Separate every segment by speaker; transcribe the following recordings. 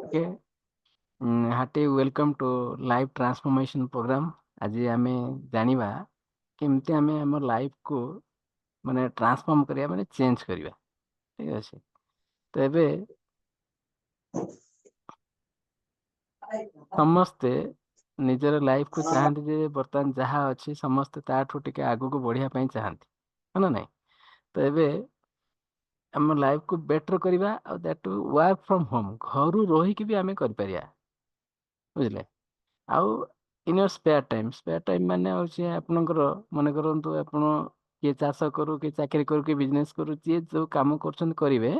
Speaker 1: Okay, hearty welcome to life transformation programme. आज आम जानिबा केमती आम आम लाइफ को माने ट्रांसफॉर्म करिया माने चेंज करिया। ठीक अछि। तो एबे समस्ते निजर लाइफ को चाहते जे बर्तमान जहाँ अच्छी समस्ते ताठू टिके आगू को बढ़िया ପାଇଁ चाहती है ना नहीं। तो एबे आम लाइफ को बेटर करवा और दैट वर्क फ्रॉम होम घर रही भी आम कर परिया। बुझले। आउ इन योर स्पेयर टाइम माने होची आपनकर मन करंतु आपण किए चाष करू कि चाकरी करू कि बिजनेस करू जे जो काम करछन करिवे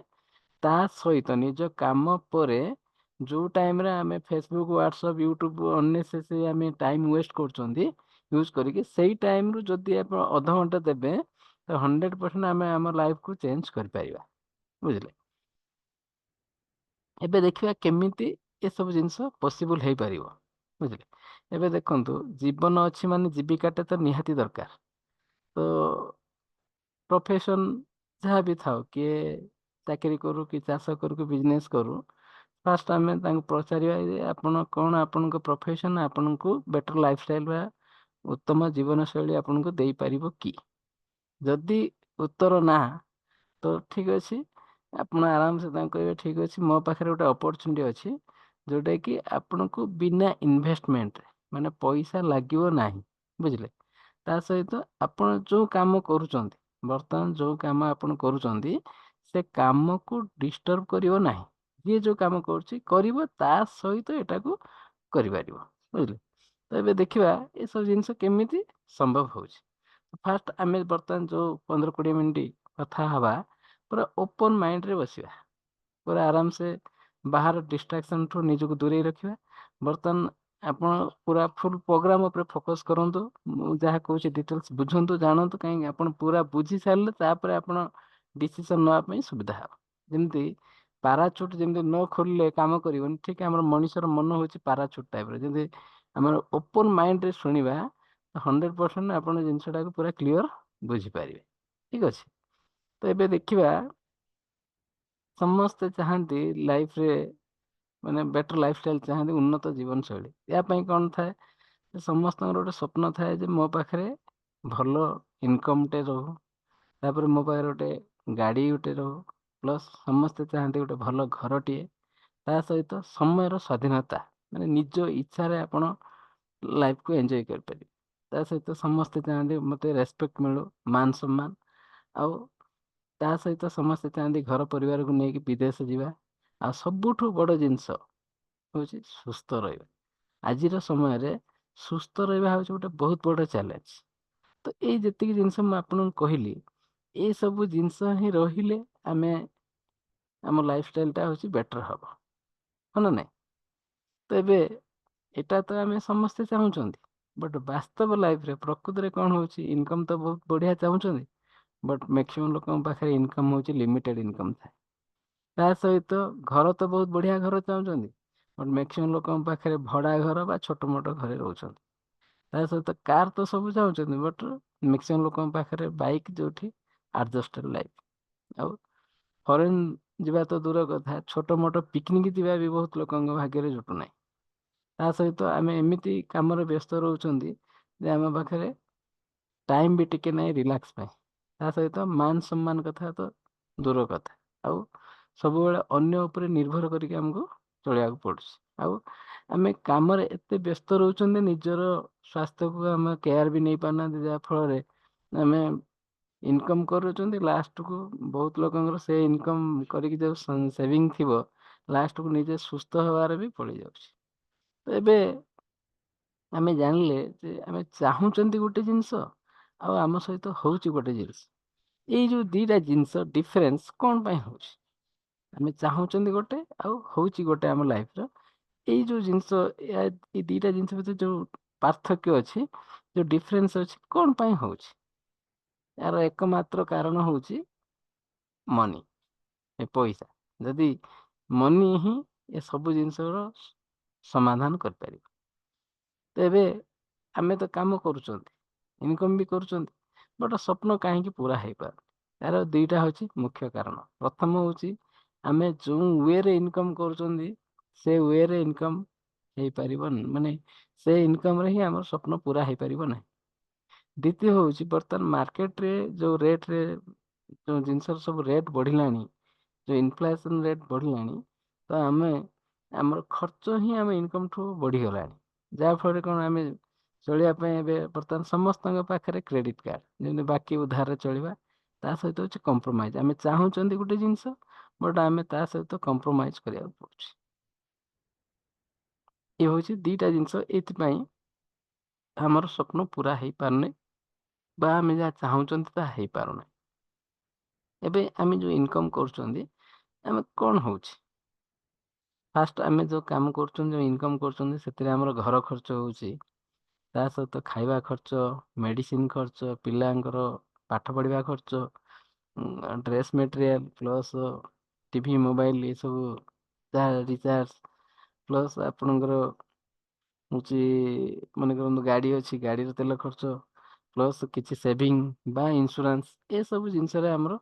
Speaker 1: ता सहित निज काम परे जो टाइम रे आमे फेसबुक व्हाट्सएप यूट्यूब अननेसेसरी आमे टाइम वेस्ट करछंती यूज करिके सेई टाइम रु जदि आप आधा घंटा देबे तो 100% आमे हमर लाइफ को चेंज कर परिबा। बुझले। ଏବେ ଦେଖିବା କେମିତି ଏସବୁ ଜିନିଷ ପସିबଲ ହେଇପାରିବ। ବୁଝିଲେ। ଏବେ ଦେଖନ୍ତୁ ଜୀବନ ଅଛି ମାନେ ଜୀବିକାଟା ତ ନିହାତି ଦରକାର। ତ ପ୍ରଫେସନ ଯାହା ବି ଥାଉ କିଏ ଚାକିରି କରୁ କି ଚାଷ କରୁ କି ବିଜନେସ କରୁ ଫାଷ୍ଟ ଆମେ ତାଙ୍କୁ ପଚାରିବା ଯେ ଆପଣ କଣ ଆପଣଙ୍କ ପ୍ରଫେସନ ଆପଣଙ୍କୁ ବେଟର ଲାଇଫଷ୍ଟାଇଲ ବା ଉତ୍ତମ ଜୀବନ ଶୈଳୀ ଆପଣଙ୍କୁ ଦେଇପାରିବ କି। ଯଦି ଉତ୍ତର ନା ତ ଠିକ ଅଛି ଆପଣ ଆରାମସେ ତାଙ୍କୁ କହିବେ ଠିକ ଅଛି ମୋ ପାଖରେ ଗୋଟେ ଅପରଚୁନିଟି ଅଛି ଯୋଉଟା କି ଆପଣଙ୍କୁ ବିନା ଇନଭେଷ୍ଟମେଣ୍ଟରେ ମାନେ ପଇସା ଲାଗିବ ନାହିଁ। ବୁଝିଲେ। ତା ସହିତ ଆପଣ ଯୋଉ କାମ କରୁଛନ୍ତି ବର୍ତ୍ତମାନ ଯୋଉ କାମ ଆପଣ କରୁଛନ୍ତି ସେ କାମକୁ ଡିଷ୍ଟର୍ବ କରିବ ନାହିଁ। ଯିଏ ଯୋଉ କାମ କରୁଛି କରିବ ତା ସହିତ ଏଟାକୁ କରିପାରିବ। ବୁଝିଲେ। ତ ଏବେ ଦେଖିବା ଏସବୁ ଜିନିଷ କେମିତି ସମ୍ଭବ ହଉଛି। ଫାଷ୍ଟ ଆମେ ବର୍ତ୍ତମାନ ଯୋଉ 15-20 ମିନିଟ କଥା ହବା ପୁରା ଓପନ ମାଇଣ୍ଡ ରେ ବସିବା। ପୁରା ଆରାମ ସେ ବାହାର ଡିଷ୍ଟ୍ରାକ୍ସନ ଠୁ ନିଜକୁ ଦୂରେଇ ରଖିବା। ବର୍ତ୍ତମାନ ଆପଣ ପୁରା ଫୁଲ ପ୍ରୋଗ୍ରାମ ଉପରେ ଫୋକସ କରନ୍ତୁ। ମୁଁ ଯାହା କହୁଛି ଡିଟେଲ୍ସ ବୁଝନ୍ତୁ ଜାଣନ୍ତୁ କାହିଁକି ଆପଣ ପୁରା ବୁଝି ସାରିଲେ ତାପରେ ଆପଣ ଡିସିସନ ନେବା ପାଇଁ ସୁବିଧା ହେବ। ଯେମିତି ପାରାଚୁଟ ଯେମିତି ନ ଖୋଲିଲେ କାମ କରିବନି ଠିକ ଆମର ମଣିଷର ମନ ହଉଛି ପାରାଚୁଟ ଟାଇପର ଯେମିତି ଆମର ଓପନ ମାଇଣ୍ଡ ରେ ଶୁଣିବା 100% ଆପଣ ଜିନିଷଟାକୁ ପୁରା କ୍ଲିଅର ବୁଝିପାରିବେ। ଠିକ ଅଛି। ତ ଏବେ ଦେଖିବା ସମସ୍ତେ ଚାହାନ୍ତି ଲାଇଫରେ ମାନେ ବେଟର ଲାଇଫଷ୍ଟାଇଲ ଚାହାନ୍ତି ଉନ୍ନତ ଜୀବନ ଶୈଳୀ। ଏହା ପାଇଁ କଣ ଥାଏ ସମସ୍ତଙ୍କର ଗୋଟେ ସ୍ୱପ୍ନ ଥାଏ ଯେ ମୋ ପାଖରେ ଭଲ ଇନକମଟେ ରହୁ ତାପରେ ମୋ ପାଖରେ ଗୋଟେ ଗାଡି ଗୋଟେ ରହୁ ପ୍ଲସ୍ ସମସ୍ତେ ଚାହାନ୍ତି ଗୋଟେ ଭଲ ଘରଟିଏ ତା ସହିତ ସମୟର ସ୍ୱାଧୀନତା ମାନେ ନିଜ ଇଚ୍ଛାରେ ଆପଣ ଲାଇଫକୁ ଏନ୍ଜୟ କରିପାରିବେ। ତା ସହିତ ସମସ୍ତେ ଚାହାନ୍ତି ମୋତେ ରେସପେକ୍ଟ ମିଳୁ ମାନ ସମ୍ମାନ ଆଉ ତା ସହିତ ସମସ୍ତେ ଚାହାନ୍ତି ଘର ପରିବାରକୁ ନେଇକି ବିଦେଶ ଯିବା ଆଉ ସବୁଠୁ ବଡ଼ ଜିନିଷ ହଉଛି ସୁସ୍ଥ ରହିବା। ଆଜିର ସମୟରେ ସୁସ୍ଥ ରହିବା ହଉଛି ଗୋଟେ ବହୁତ ବଡ଼ ଚ୍ୟାଲେଞ୍ଜ। ତ ଏଇ ଯେତିକି ଜିନିଷ ମୁଁ ଆପଣଙ୍କୁ କହିଲି ଏଇ ସବୁ ଜିନିଷ ହିଁ ରହିଲେ ଆମେ ଆମ ଲାଇଫଷ୍ଟାଇଲଟା ହଉଛି ବେଟର ହବ। ହଁ ନା ନାଇଁ। ତ ଏବେ ଏଟା ତ ଆମେ ସମସ୍ତେ ଚାହୁଁଛନ୍ତି ବଟ୍ ବାସ୍ତବ ଲାଇଫରେ ପ୍ରକୃତରେ କଣ ହଉଛି ଇନକମ ତ ବହୁତ ବଢିଆ ଚାହୁଁଛନ୍ତି ବଟ୍ ମ୍ୟାକ୍ସିମମ୍ ଲୋକଙ୍କ ପାଖରେ ଇନକମ ହଉଛି ଲିମିଟେଡ ଇନକମ ଥାଏ। ତା ସହିତ ଘର ତ ବହୁତ ବଢିଆ ଘର ଚାହୁଁଛନ୍ତି ବଟ୍ ମ୍ୟାକ୍ସିମମ୍ ଲୋକଙ୍କ ପାଖରେ ଭଡା ଘର ବା ଛୋଟ ମୋଟ ଘରେ ରହୁଛନ୍ତି। ତା ସହିତ କାର ତ ସବୁ ଚାହୁଁଛନ୍ତି ବଟ୍ ମ୍ୟାକ୍ସିମମ୍ ଲୋକଙ୍କ ପାଖରେ ବାଇକ୍ ଯୋଉଠି ଆଡଜଷ୍ଟେଡ ଲାଇଫ। ଆଉ ଫରେନ୍ ଯିବା ତ ଦୂର କଥା ଛୋଟ ମୋଟ ପିକନିକ ଯିବା ବି ବହୁତ ଲୋକଙ୍କ ଭାଗ୍ୟରେ ଜୁଟୁନାହିଁ। ତା ସହିତ ଆମେ ଏମିତି କାମରେ ବ୍ୟସ୍ତ ରହୁଛନ୍ତି ଯେ ଆମ ପାଖରେ ଟାଇମ ବି ଟିକେ ନାହିଁ ରିଲାକ୍ସ ପାଇଁ। ତା ସହିତ ମାନ ସମ୍ମାନ କଥା ତ ଦୂର କଥା ଆଉ ସବୁବେଳେ ଅନ୍ୟ ଉପରେ ନିର୍ଭର କରିକି ଆମକୁ ଚଳିବାକୁ ପଡୁଛି। ଆଉ ଆମେ କାମରେ ଏତେ ବ୍ୟସ୍ତ ରହୁଛନ୍ତି ନିଜର ସ୍ୱାସ୍ଥ୍ୟକୁ ଆମେ କେୟାର ବି ନେଇ ପାରୁନାହାନ୍ତି ଯାହା ଫଳରେ ଆମେ ଇନକମ କରୁଛନ୍ତି ଲାଷ୍ଟକୁ ବହୁତ ଲୋକଙ୍କର ସେ ଇନକମ କରିକି ଯୋଉ ସେଭିଙ୍ଗ ଥିବ ଲାଷ୍ଟକୁ ନିଜେ ସୁସ୍ଥ ହେବାରେ ବି ପଳେଇ ଯାଉଛି। ତ ଏବେ ଆମେ ଜାଣିଲେ ଯେ ଆମେ ଚାହୁଁଛନ୍ତି ଗୋଟେ ଜିନିଷ ଆଉ ଆମ ସହିତ ହଉଛି ଗୋଟେ ଜିନିଷ। ଏଇ ଯୋଉ ଦିଟା ଜିନିଷ ଡିଫରେନ୍ସ କଣ ପାଇଁ ହଉଛି ଆମେ ଚାହୁଁଛନ୍ତି ଗୋଟେ ଆଉ ହଉଛି ଗୋଟେ ଆମ ଲାଇଫର ଏଇ ଯୋଉ ଜିନିଷ ଏଇ ଦିଟା ଜିନିଷ ଭିତରେ ଯୋଉ ପାର୍ଥକ୍ୟ ଅଛି ଯୋଉ ଡିଫରେନ୍ସ ଅଛି କଣ ପାଇଁ ହଉଛି ଏହାର ଏକମାତ୍ର କାରଣ ହଉଛି ମନି ଏ ପଇସା। ଯଦି ମନି ହିଁ ଏ ସବୁ ଜିନିଷର ସମାଧାନ କରିପାରିବ। ତ ଏବେ ଆମେ ତ କାମ କରୁଛନ୍ତି ଇନକମ ବି କରୁଛନ୍ତି ବଟ ସ୍ୱପ୍ନ କାହିଁକି ପୁରା ହେଇପାରୁନି ଏହାର ଦିଟା ହଉଛି ମୁଖ୍ୟ କାରଣ। ପ୍ରଥମ ହଉଛି ଆମେ ଯୋଉ ୱେରେ ଇନକମ କରୁଛନ୍ତି ସେ ୱେରେ ଇନକମ୍ ହେଇପାରିବନି, ମାନେ ସେ ଇନକମ୍ରେ ହିଁ ଆମର ସ୍ୱପ୍ନ ପୁରା ହେଇପାରିବ ନାହିଁ। ଦ୍ୱିତୀୟ ହେଉଛି ବର୍ତ୍ତମାନ ମାର୍କେଟରେ ଯେଉଁ ରେଟ୍ରେ ଯେଉଁ ଜିନିଷର ସବୁ ରେଟ୍ ବଢ଼ିଲାଣି, ଯେଉଁ ଇନଫ୍ଲେସନ୍ ରେଟ୍ ବଢ଼ିଲାଣି, ତ ଆମର ଖର୍ଚ୍ଚ ହିଁ ଆମ ଇନକମ୍ଠୁ ବଢ଼ିଗଲାଣି। ଯାହାଫଳରେ କ'ଣ, ଆମେ ଚଳିବା ପାଇଁ ଏବେ ବର୍ତ୍ତମାନ ସମସ୍ତଙ୍କ ପାଖରେ କ୍ରେଡ଼ିଟ୍ କାର୍ଡ଼, ଯେମିତି ବାକି ଉଧାରରେ ଚଳିବା। ତା ସହିତ ହେଉଛି କମ୍ପ୍ରୋମାଇଜ୍। ଆମେ ଚାହୁଁଛନ୍ତି ଗୋଟେ ଜିନିଷ, ବଟ୍ ଆମେ ତା ସହିତ କମ୍ପ୍ରୋମାଇଜ୍ କରିବାକୁ ପଡ଼ୁଛି। ଏ ହେଉଛି ଦୁଇଟା ଜିନିଷ, ଏଇଥିପାଇଁ ଆମର ସ୍ୱପ୍ନ ପୁରା ହେଇପାରୁନି ବା ଆମେ ଯାହା ଚାହୁଁଛନ୍ତି ତାହା ହେଇପାରୁନାହିଁ। ଏବେ ଆମେ ଯେଉଁ ଇନକମ୍ କରୁଛନ୍ତି, ଆମେ କ'ଣ ହେଉଛି, ଫାଷ୍ଟ ଆମେ ଯେଉଁ କାମ କରୁଛନ୍ତି, ଯେଉଁ ଇନକମ୍ କରୁଛନ୍ତି, ସେଥିରେ ଆମର ଘର ଖର୍ଚ୍ଚ ହେଉଛି, ତା ସହିତ ଖାଇବା ଖର୍ଚ୍ଚ, ମେଡ଼ିସିନ ଖର୍ଚ୍ଚ, ପିଲାଙ୍କର ପାଠ ପଢ଼ିବା ଖର୍ଚ୍ଚ, dress material, plus TV mobile ଏସବୁ ଯାହା ରିଚାର୍ଜ, ପ୍ଲସ୍ ଆପଣଙ୍କର ହେଉଛି ମନେ କରନ୍ତୁ ଗାଡ଼ି ଅଛି, ଗାଡ଼ିର ତେଲ ଖର୍ଚ୍ଚ, ପ୍ଲସ୍ କିଛି ସେଭିଂ ବା ଇନ୍ସୁରାନ୍ସ, ଏସବୁ ଜିନିଷରେ ଆମର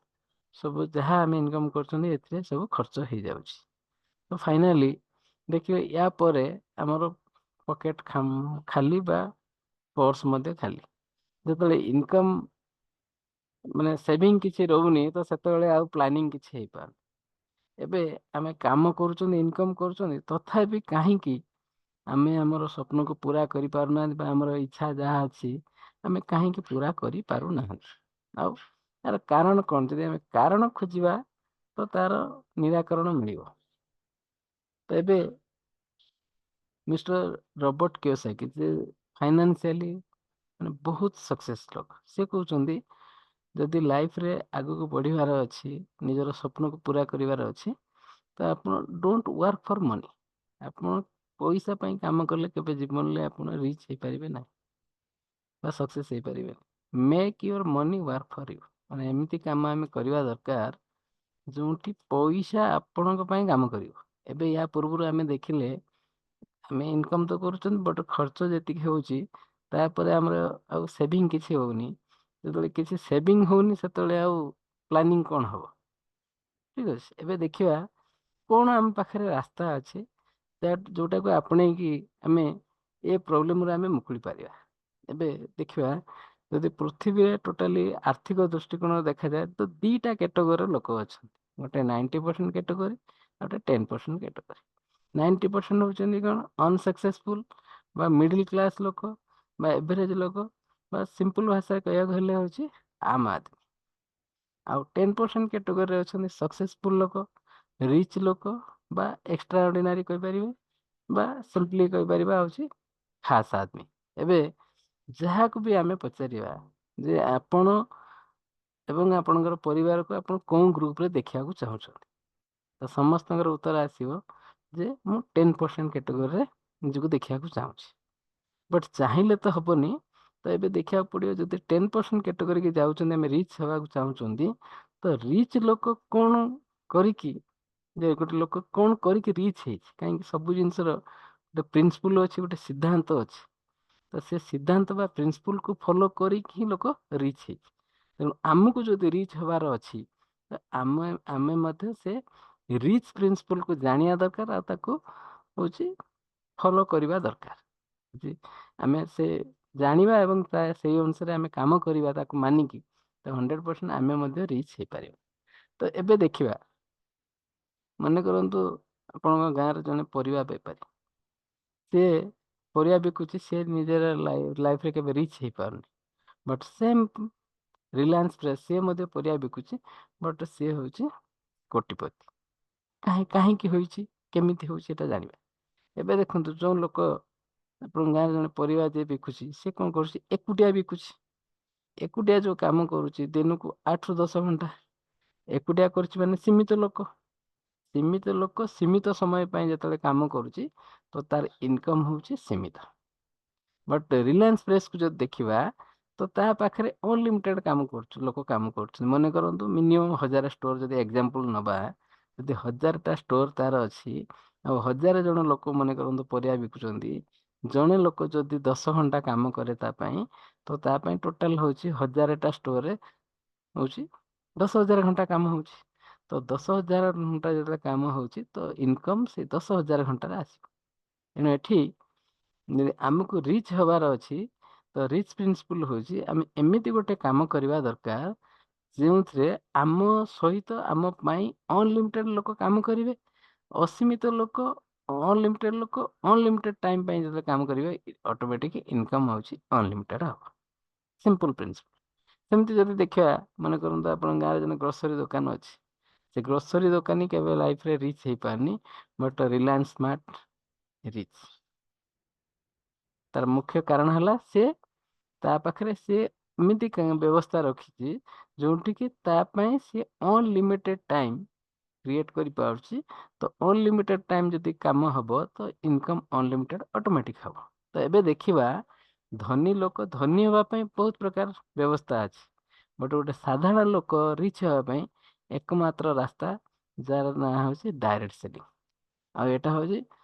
Speaker 1: ସବୁ ଯାହା ଆମେ ଇନକମ୍ କରୁଛନ୍ତି ଏଥିରେ ସବୁ ଖର୍ଚ୍ଚ ହେଇଯାଉଛି। ତ ଫାଇନାଲି ଦେଖିବେ ୟା ପରେ ଆମର ପକେଟ୍ ଖାଲି ବା ପର୍ସ ମଧ୍ୟ ଖାଲି। ଯେତେବେଳେ ଇନକମ୍ ମାନେ ସେଭିଂ କିଛି ରହୁନି, ତ ସେତେବେଳେ ଆଉ ପ୍ଲାନିଂ କିଛି ହେଇପାରୁନି। ଏବେ ଆମେ କାମ କରୁଛନ୍ତି, ଇନକମ୍ କରୁଛନ୍ତି, ତଥାପି କାହିଁକି ଆମେ ଆମର ସ୍ୱପ୍ନକୁ ପୁରା କରିପାରୁନାହାନ୍ତି ବା ଆମର ଇଚ୍ଛା ଯାହା ଅଛି ଆମେ କାହିଁକି ପୁରା କରିପାରୁନାହାନ୍ତି? ଆଉ ତାର କାରଣ କ'ଣ? ଯଦି ଆମେ କାରଣ ଖୋଜିବା ତ ତାର ନିରାକରଣ ମିଳିବ। ତ ଏବେ ମିଷ୍ଟର ରବର୍ଟ କିଓସାକି, ଯେ ଫାଇନାନ୍ସିଆଲି ମାନେ ବହୁତ ସକ୍ସେସ୍ ଲୋକ, ସେ କହୁଛନ୍ତି ଯଦି ଲାଇଫରେ ଆଗକୁ ବଢ଼ିବାର ଅଛି, ନିଜର ସ୍ୱପ୍ନକୁ ପୁରା କରିବାର ଅଛି, ତ ଆପଣ ଡୋଣ୍ଟ ୱାର୍କ ଫର୍ ମନି। ଆପଣ ପଇସା ପାଇଁ କାମ କଲେ କେବେ ଜୀବନରେ ଆପଣ ରିଚ୍ ହେଇପାରିବେ ନାହିଁ ବା ସକ୍ସେସ୍ ହେଇପାରିବେନି। Make your money work for you, ମାନେ ଏମିତି କାମ ଆମେ କରିବା ଦରକାର ଯେଉଁଠି ପଇସା ଆପଣଙ୍କ ପାଇଁ କାମ କରିବ। ଏବେ ୟା ପୂର୍ବରୁ ଆମେ ଦେଖିଲେ ଆମେ ଇନକମ୍ ତ କରୁଛନ୍ତି, ବଟ୍ ଖର୍ଚ୍ଚ ଯେତିକି ହେଉଛି ତାପରେ ଆମର ଆଉ ସେଭିଂ କିଛି ହେଉନି। ଯେତେବେଳେ କିଛି ସେଭିଂ ହେଉନି, ସେତେବେଳେ ଆଉ ପ୍ଲାନିଂ କ'ଣ ହେବ? ଠିକ୍ ଅଛି। ଏବେ ଦେଖିବା କ'ଣ ଆମ ପାଖରେ ରାସ୍ତା ଅଛି ଯେଉଁଟାକୁ ଆପଣେଇକି ଆମେ ଏ ପ୍ରୋବ୍ଲେମରୁ ଆମେ ମୁକୁଳି ପାରିବା। ଏବେ ଦେଖିବା, ଯଦି ପୃଥିବୀରେ ଟୋଟାଲି ଆର୍ଥିକ ଦୃଷ୍ଟିକୋଣ ଦେଖାଯାଏ, ତ ଦୁଇଟା କ୍ୟାଟେଗୋରୀର ଲୋକ ଅଛନ୍ତି। ଗୋଟେ 90% କ୍ୟାଟେଗୋରୀ, ଆଉ ଗୋଟେ 10% କ୍ୟାଟେଗୋରୀ। 90% ହେଉଛନ୍ତି କ'ଣ, ଅନସକ୍ସେସଫୁଲ ବା ମିଡିଲ କ୍ଲାସ୍ ଲୋକ ବା ଏଭରେଜ ଲୋକ, ବା ସିମ୍ପଲ ଭାଷାରେ କହିବାକୁ ହେଲେ ହେଉଛି ଆମ୍ ଆଦମୀ। ଆଉ 10% କ୍ୟାଟେଗୋରୀରେ ଅଛନ୍ତି ସକ୍ସେସଫୁଲ ଲୋକ, ରିଚ୍ ଲୋକ ବା ଏକ୍ସଟ୍ରା ଅର୍ଡିନାରୀ କହିପାରିବେ, ବା ସିମ୍ପଲି କହିପାରିବା ହେଉଛି ଖାସ୍ ଆଦମୀ। ଏବେ ଯାହାକୁ ବି ଆମେ ପଚାରିବା ଯେ ଆପଣ ଏବଂ ଆପଣଙ୍କର ପରିବାରକୁ ଆପଣ କେଉଁ ଗ୍ରୁପରେ ଦେଖିବାକୁ ଚାହୁଁଛନ୍ତି, ତ ସମସ୍ତଙ୍କର ଉତ୍ତର ଆସିବ ଯେ ମୁଁ 10% କ୍ୟାଟେଗୋରୀରେ ନିଜକୁ ଦେଖିବାକୁ ଚାହୁଁଛି। ବଟ୍ ଚାହିଁଲେ ତ ହେବନି। ତ ଏବେ ଦେଖିବାକୁ ପଡ଼ିବ, ଯଦି 10% କ୍ୟାଟେଗୋରୀକି ଯାଉଛନ୍ତି, ଆମେ ରିଚ୍ ହେବାକୁ ଚାହୁଁଛନ୍ତି, ତ ରିଚ୍ ଲୋକ କ'ଣ କରିକି, ଯେ ଗୋଟେ ଲୋକ କ'ଣ କରିକି ରିଚ୍ ହେଇଛି, କାହିଁକି ସବୁ ଜିନିଷର ଗୋଟେ ପ୍ରିନ୍ସିପୁଲ୍ ଅଛି, ଗୋଟେ ସିଦ୍ଧାନ୍ତ ଅଛି। ତ ସେ ସିଦ୍ଧାନ୍ତ ବା ପ୍ରିନ୍ସିପୁଲ୍କୁ ଫଲୋ କରିକି ହିଁ ଲୋକ ରିଚ୍ ହେଇଛି। ତେଣୁ ଆମକୁ ଯଦି ରିଚ୍ ହେବାର ଅଛି, ତ ଆମେ ମଧ୍ୟ ସେ ରିଚ୍ ପ୍ରିନ୍ସିପୁଲ୍କୁ ଜାଣିବା ଦରକାର, ଆଉ ତାକୁ ହେଉଛି ଫଲୋ କରିବା ଦରକାର। ଯଦି ଆମେ ସେ ଜାଣିବା ଏବଂ ସେଇ ଅନୁସାରେ ଆମେ କାମ କରିବା ତାକୁ ମାନିକି, ତ 100% ଆମେ ମଧ୍ୟ ରିଚ୍ ହେଇପାରିବା। ତ ଏବେ ଦେଖିବା, ମନେ କରନ୍ତୁ ଆପଣଙ୍କ ଗାଁରେ ଜଣେ ପରିବା ବେପାରୀ, ସେ ପରିବା ବିକୁଛି, ସେ ନିଜର ଲାଇଫରେ କେବେ ରିଚ୍ ହେଇପାରୁନି। ବଟ୍ ସେମ୍ ରିଲାଏନ୍ସ ଫ୍ରେଶ୍, ସିଏ ମଧ୍ୟ ପରିବା ବିକୁଛି, ବଟ୍ ସିଏ ହେଉଛି କୋଟିପତି। କାହିଁକି ହୋଇଛି, କେମିତି ହେଉଛି, ଏଇଟା ଜାଣିବା। ଏବେ ଦେଖନ୍ତୁ, ଯେଉଁ ଲୋକ ଆପଣଙ୍କ ଗାଁରେ ଜଣେ ପରିବା ଯିଏ ବିକୁଛି, ସେ କ'ଣ କରୁଛି, ଏକୁଟିଆ ବିକୁଛି। ଏକୁଟିଆ ଯେଉଁ କାମ କରୁଛି, ଦିନକୁ 8ରୁ 10 ଘଣ୍ଟା ଏକୁଟିଆ କରୁଛି, ମାନେ ସୀମିତ ଲୋକ। ସୀମିତ ସମୟ ପାଇଁ ଯେତେବେଳେ କାମ କରୁଛି, ତ ତାର ଇନକମ୍ ହେଉଛି ସୀମିତ। ବଟ୍ ରିଲାଏନ୍ସ ଫ୍ରେଶକୁ ଯଦି ଦେଖିବା, ତ ତା ପାଖରେ ଅନଲିମିଟେଡ୍ ଲୋକ କାମ କରୁଛନ୍ତି। ମନେ କରନ୍ତୁ ମିନିମମ୍ 1000 ଷ୍ଟୋର ଯଦି ଏକ୍ଜାମ୍ପଲ୍ ନେବା, ଯଦି 1000ଟା ଷ୍ଟୋର ତାର ଅଛି, ଆଉ 1000 ଜଣ ଲୋକ ମନେ କରନ୍ତୁ ପରିବା ବିକୁଛନ୍ତି, ଜଣେ ଲୋକ ଯଦି 10 ଘଣ୍ଟା କାମ କରେ ତା ପାଇଁ, ତ ତା ପାଇଁ ଟୋଟାଲ ହେଉଛି 1000ଟା ଷ୍ଟୋରରେ ହେଉଛି 10,000 ଘଣ୍ଟା କାମ ହେଉଛି। ତ 10,000 ଘଣ୍ଟା ଯେତେବେଳେ କାମ ହେଉଛି ତ ଇନକମ୍ ସେ 10,000 ଘଣ୍ଟାରେ ଆସିବ। ଏଣୁ ଏଠି ଯଦି ଆମକୁ ରିଚ୍ ହେବାର ଅଛି ତ ରିଚ୍ ପ୍ରିନ୍ସିପଲ୍ ହେଉଛି ଆମେ ଏମିତି ଗୋଟେ କାମ କରିବା ଦରକାର ଯେଉଁଥିରେ ଆମ ସହିତ ଆମ ପାଇଁ ଅନଲିମିଟେଡ୍ ଲୋକ କାମ କରିବେ, ଅସୀମିତ ଲୋକ ଅନଲିମିଟେଡ୍ ଲୋକ ଅନଲିମିଟେଡ୍ ଟାଇମ୍ ପାଇଁ ଯେତେବେଳେ କାମ କରିବେ ଅଟୋମେଟିକ୍ ଇନକମ୍ ହେଉଛି ଅନଲିମିଟେଡ୍ ହେବ। Simple principle. ସେମିତି ଯଦି ଦେଖିବା, ମନେ କରନ୍ତୁ ଆପଣଙ୍କ ଗାଁରେ ଜଣେ ଗ୍ରୋସରୀ ଦୋକାନ ଅଛି, ସେ ଗ୍ରୋସରୀ ଦୋକାନୀ କେବେ ଲାଇଫ୍ରେ ରିଚ୍ ହେଇପାରୁନି, ବଟ୍ ରିଲାଏନ୍ସ ସ୍ମାର୍ଟ ରିଚ୍। ତାର ମୁଖ୍ୟ କାରଣ ହେଲା ସେ ତା ପାଖରେ ସେ ଏମିତି ବ୍ୟବସ୍ଥା ରଖିଛି ଯେଉଁଠିକି ତା ପାଇଁ ସେ ଅନଲିମିଟେଡ୍ ଟାଇମ୍ କ୍ରିଏଟ୍ କରିପାରୁଛି। ତ ଅନଲିମିଟେଡ୍ ଟାଇମ୍ ଯଦି କାମ ହେବ ତ ଇନକମ୍ ଅନଲିମିଟେଡ୍ ଅଟୋମେଟିକ୍ ହେବ। ତ ଏବେ ଦେଖିବା ଧନୀ ଲୋକ ଧନୀ ହେବା ପାଇଁ ବହୁତ ପ୍ରକାର ବ୍ୟବସ୍ଥା ଅଛି, ବଟ୍ ଗୋଟେ ସାଧାରଣ ଲୋକ ରିଚ୍ ହେବା ପାଇଁ ଏକମାତ୍ର ରାସ୍ତା ଯାହାର ନାଁ ହେଉଛି ଡାଇରେକ୍ଟ ସେଲିଂ। ଆଉ ଏଇଟା ହେଉଛି